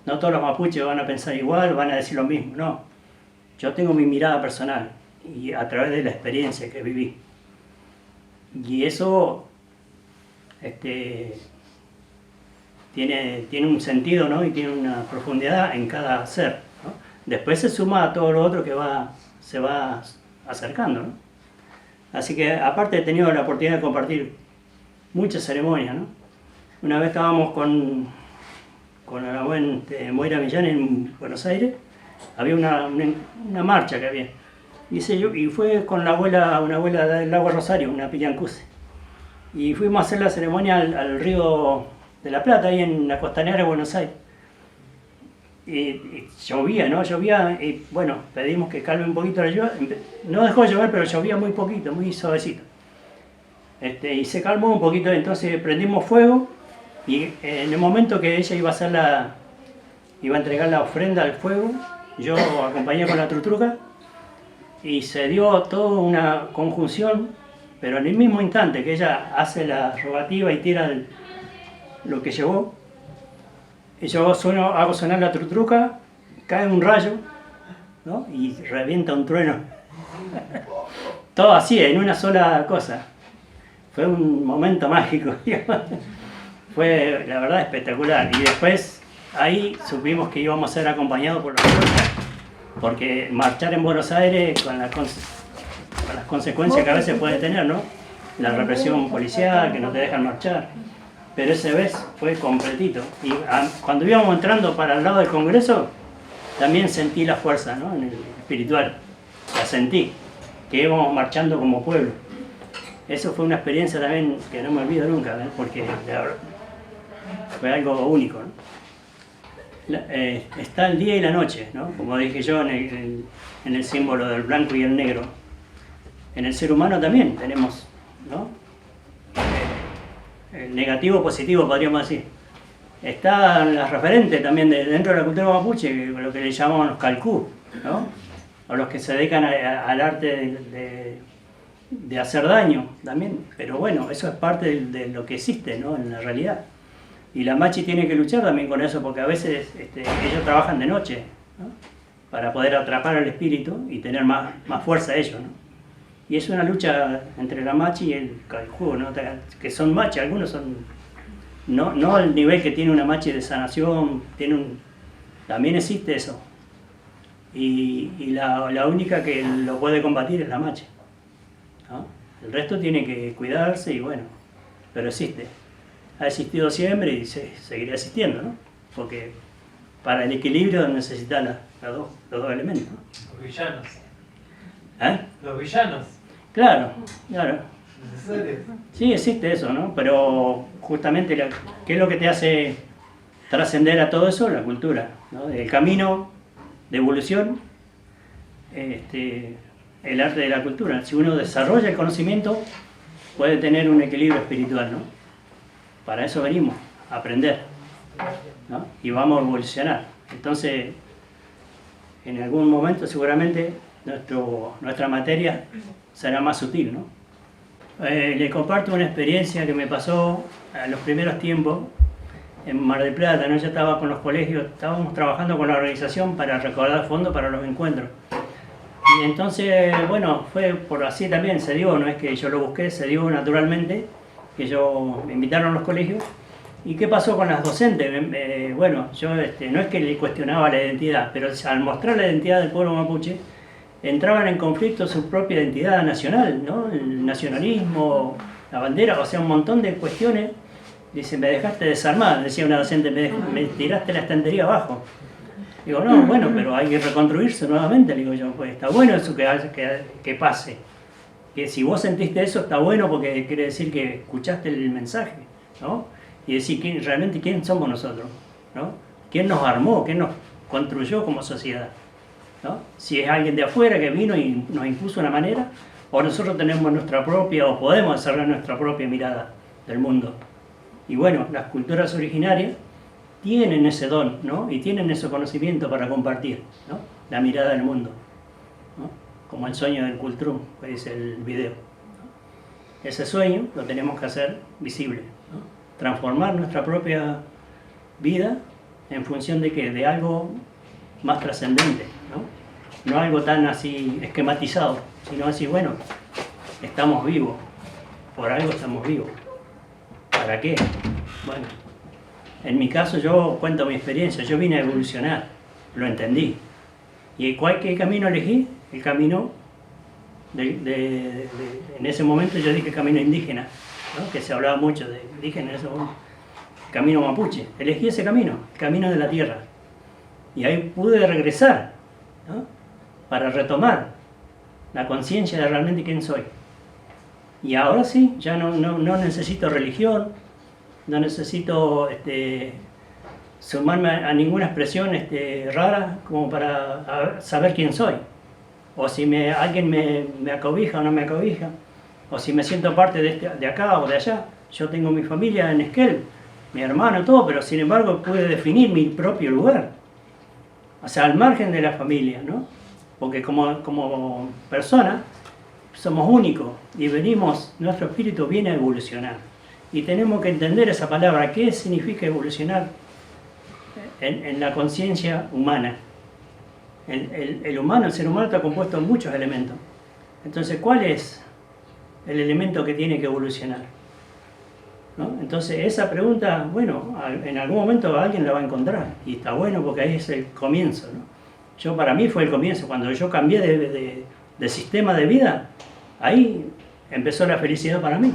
No todos los mapuches van a pensar igual, van a decir lo mismo, no. Yo tengo mi mirada personal y a través de la experiencia que viví. Y eso tiene un sentido, ¿no? Y tiene una profundidad en cada ser, ¿no? Después se suma a todo lo otro que se va acercando, ¿no? Así que aparte he tenido la oportunidad de compartir muchas ceremonias, ¿no? Una vez estábamos con la buena Moira Millán en Buenos Aires, había una marcha que había. Y fue con una abuela del Lago Rosario, una Pillancuse. Y fuimos a hacer la ceremonia al río de la Plata, ahí en la costanera de Buenos Aires. Y llovía, ¿no? Llovía, y bueno, pedimos que calme un poquito la lluvia. No dejó de llover, pero llovía muy poquito, muy suavecito. Y se calmó un poquito, entonces prendimos fuego. Y en el momento que ella iba a entregar la ofrenda al fuego, yo acompañé con la trutruca y se dio toda una conjunción, pero en el mismo instante que ella hace la rogativa y tira lo que llevó, y yo hago sonar la trutruca, cae un rayo, ¿no? Y revienta un trueno. Todo así, en una sola cosa. Fue un momento mágico, digamos. Fue la verdad espectacular. Y después ahí supimos que íbamos a ser acompañados por la fuerza, porque marchar en Buenos Aires con las consecuencias que a veces puede tener, ¿no? La represión policial, que no te dejan marchar. Pero esa vez fue completito. Y cuando íbamos entrando para el lado del Congreso, también sentí la fuerza, ¿no? En el espiritual. La sentí, que íbamos marchando como pueblo. Eso fue una experiencia también que no me olvido nunca, ¿eh? Porque fue algo único, ¿no? Está el día y la noche, ¿no? Como dije yo en el símbolo del blanco y el negro. En el ser humano también tenemos, ¿no? El negativo, positivo, podríamos decir. Están las referentes también dentro de la cultura mapuche, lo que le llamamos los calcú, ¿no? O los que se dedican al arte de hacer daño también. Pero bueno, eso es parte de lo que existe, ¿no? En la realidad. Y la machi tiene que luchar también con eso, porque a veces ellos trabajan de noche, ¿no? Para poder atrapar al espíritu y tener más fuerza ellos, ¿no? Y es una lucha entre la machi y el calcú, ¿no? Que son machi, algunos son... No al nivel que tiene una machi de sanación, también existe eso. Y la única que lo puede combatir es la machi, ¿no? El resto tiene que cuidarse y bueno, pero existe. Ha existido siempre y seguirá existiendo, ¿no? Porque para el equilibrio necesita los dos elementos, ¿no? Los villanos. ¿Eh? Los villanos. Claro. ¿Necesarios? Sí, existe eso, ¿no? Pero justamente, ¿qué es lo que te hace trascender a todo eso? La cultura, ¿no? El camino de evolución, el arte de la cultura. Si uno desarrolla el conocimiento, puede tener un equilibrio espiritual, ¿no? Para eso venimos, a aprender, ¿no? Y vamos a evolucionar. Entonces, en algún momento seguramente nuestra materia será más sutil, ¿no? Le comparto una experiencia que me pasó en los primeros tiempos en Mar del Plata, ¿no? Yo estaba con los colegios, estábamos trabajando con la organización para recaudar fondos para los encuentros. Y entonces, bueno, fue por así también, se dio, no es que yo lo busqué, se dio naturalmente, que me invitaron a los colegios. ¿Y qué pasó con las docentes? Bueno, yo no es que le cuestionaba la identidad, pero al mostrar la identidad del pueblo mapuche, entraban en conflicto su propia identidad nacional, ¿no? El nacionalismo, la bandera, o sea, un montón de cuestiones. Dice, me dejaste desarmada, decía una docente, me tiraste la estantería abajo. Digo, no, bueno, pero hay que reconstruirse nuevamente, digo yo, pues está bueno eso que pase. Que si vos sentiste eso está bueno porque quiere decir que escuchaste el mensaje, ¿no? Y decir realmente quién somos nosotros, ¿no? ¿Quién nos armó? ¿Quién nos construyó como sociedad? ¿no? Si es alguien de afuera que vino y nos impuso una manera, o nosotros tenemos nuestra propia, o podemos desarrollar nuestra propia mirada del mundo. Y bueno, las culturas originarias tienen ese don, ¿no? Y tienen ese conocimiento para compartir, ¿no? La mirada del mundo, ¿no? Como el sueño del Kultrum, que dice el video, ¿no? Ese sueño lo tenemos que hacer visible, ¿no? Transformar nuestra propia vida en función de ¿qué? De algo más trascendente, ¿no? No algo tan así esquematizado, sino así, bueno, estamos vivos, por algo estamos vivos. ¿Para qué? Bueno, en mi caso yo cuento mi experiencia, yo vine a evolucionar, lo entendí. ¿Y qué camino elegí? El camino, en ese momento yo dije camino indígena, ¿no? Que se hablaba mucho de indígena en ese momento. Camino mapuche, elegí ese camino, el camino de la tierra. Y ahí pude regresar, ¿no? Para retomar la conciencia de realmente quién soy. Y ahora sí, ya no necesito religión, no necesito sumarme a ninguna expresión rara como para saber quién soy. O si alguien me acobija o no me acobija, o si me siento parte de acá o de allá. Yo tengo mi familia en Esquel, mi hermano, todo, pero sin embargo pude definir mi propio lugar. O sea, al margen de la familia, ¿no? Porque como persona somos únicos y nuestro espíritu viene a evolucionar. Y tenemos que entender esa palabra, ¿qué significa evolucionar en la conciencia humana? El ser humano está compuesto de muchos elementos. Entonces, ¿cuál es el elemento que tiene que evolucionar? ¿No? Entonces, esa pregunta, bueno, en algún momento alguien la va a encontrar. Y está bueno porque ahí es el comienzo, ¿no? Para mí fue el comienzo. Cuando yo cambié de sistema de vida, ahí empezó la felicidad para mí.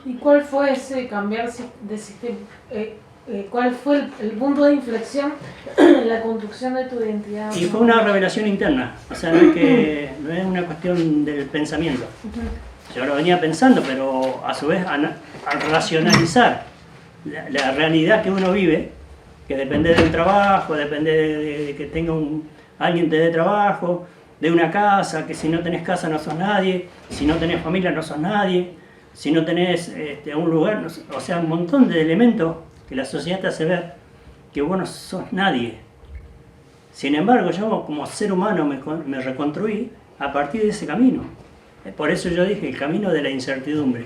¿Y cuál fue ese cambiar de sistema? ¿Cuál fue el punto de inflexión en la construcción de tu identidad? Y fue una revelación interna, o sea, no es una cuestión del pensamiento. Yo lo venía pensando, pero a su vez al racionalizar la realidad que uno vive, que depende del trabajo, depende de que tenga alguien te dé trabajo, de una casa, que si no tenés casa no sos nadie, si no tenés familia no sos nadie, si no tenés un lugar, o sea, un montón de elementos que la sociedad te hace ver que vos no sos nadie. Sin embargo, yo como ser humano me reconstruí a partir de ese camino. Por eso yo dije el camino de la incertidumbre,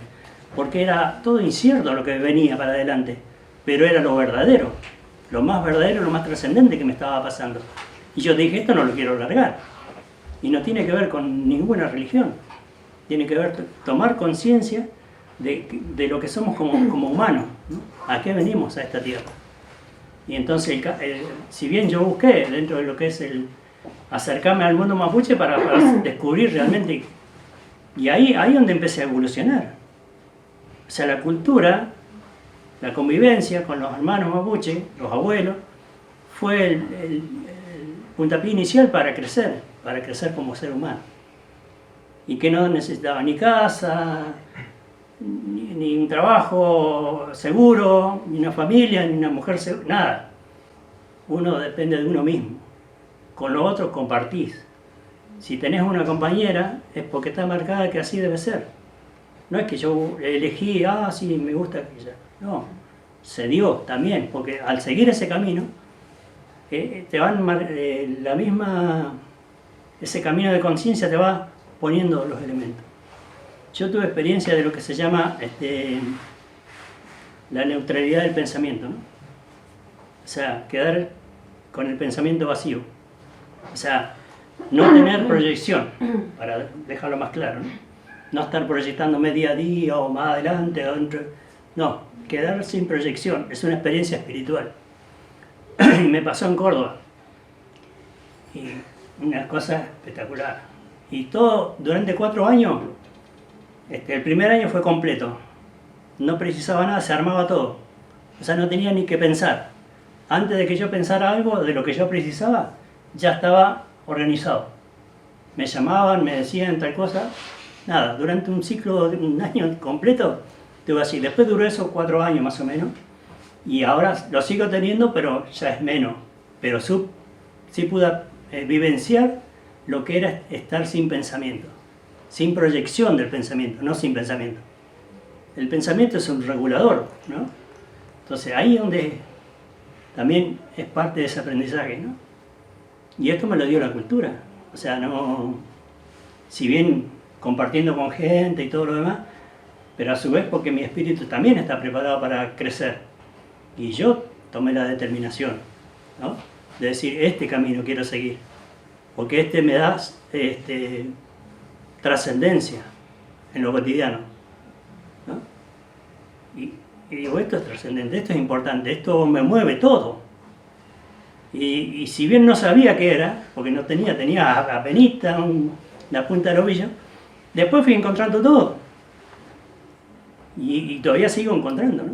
porque era todo incierto lo que venía para adelante, pero era lo verdadero, lo más verdadero, lo más trascendente que me estaba pasando. Y yo dije, esto no lo quiero largar. Y no tiene que ver con ninguna religión, tiene que ver tomar conciencia de lo que somos como humanos, ¿no? ¿A qué venimos a esta tierra? Y entonces, si bien yo busqué dentro de lo que es acercarme al mundo mapuche para descubrir realmente, y ahí donde empecé a evolucionar. O sea, la cultura, la convivencia con los hermanos mapuche, los abuelos, fue el puntapié inicial para crecer como ser humano. Y que no necesitaba ni casa, ni un trabajo seguro, ni una familia, ni una mujer segura, nada. Uno depende de uno mismo. Con los otros compartís. Si tenés una compañera, es porque está marcada que así debe ser. No es que yo elegí, sí, me gusta aquella. No, se dio también, porque al seguir ese camino, te van ese camino de conciencia te va poniendo los elementos. Yo tuve experiencia de lo que se llama la neutralidad del pensamiento, ¿no? O sea, quedar con el pensamiento vacío. O sea, no tener proyección, para dejarlo más claro, ¿no? No estar proyectándome día a día o más adelante o dentro. No, quedar sin proyección. Es una experiencia espiritual. Me pasó en Córdoba. Y una cosa espectacular. Y todo, durante 4 años, el primer año fue completo. No precisaba nada, se armaba todo. O sea, no tenía ni que pensar. Antes de que yo pensara algo de lo que yo precisaba, ya estaba organizado. Me llamaban, me decían tal cosa. Nada, durante un ciclo de un año completo, estuve así. Después duró eso 4 años más o menos. Y ahora lo sigo teniendo, pero ya es menos. Pero sí pude vivenciar lo que era estar sin pensamiento, sin proyección del pensamiento, no sin pensamiento. El pensamiento es un regulador, ¿no? Entonces ahí es donde también es parte de ese aprendizaje, ¿no? Y esto me lo dio la cultura, o sea, no, si bien compartiendo con gente y todo lo demás, pero a su vez porque mi espíritu también está preparado para crecer. Y yo tomé la determinación, ¿no? De decir, este camino quiero seguir, porque este me da trascendencia en lo cotidiano, ¿no? Y digo, esto es trascendente, esto es importante, esto me mueve todo. Y si bien no sabía qué era, porque no tenía apenita la punta del ovillo, después fui encontrando todo. Y todavía sigo encontrando, ¿no?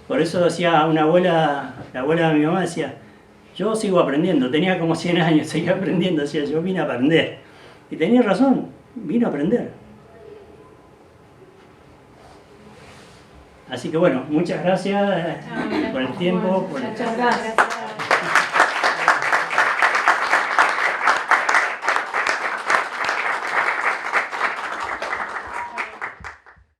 Por eso decía una abuela, la abuela de mi mamá decía, yo sigo aprendiendo, tenía como 100 años, seguía aprendiendo, decía, yo vine a aprender. Y tenía razón, vine a aprender. Así que bueno, muchas gracias por el tiempo. Muchas gracias.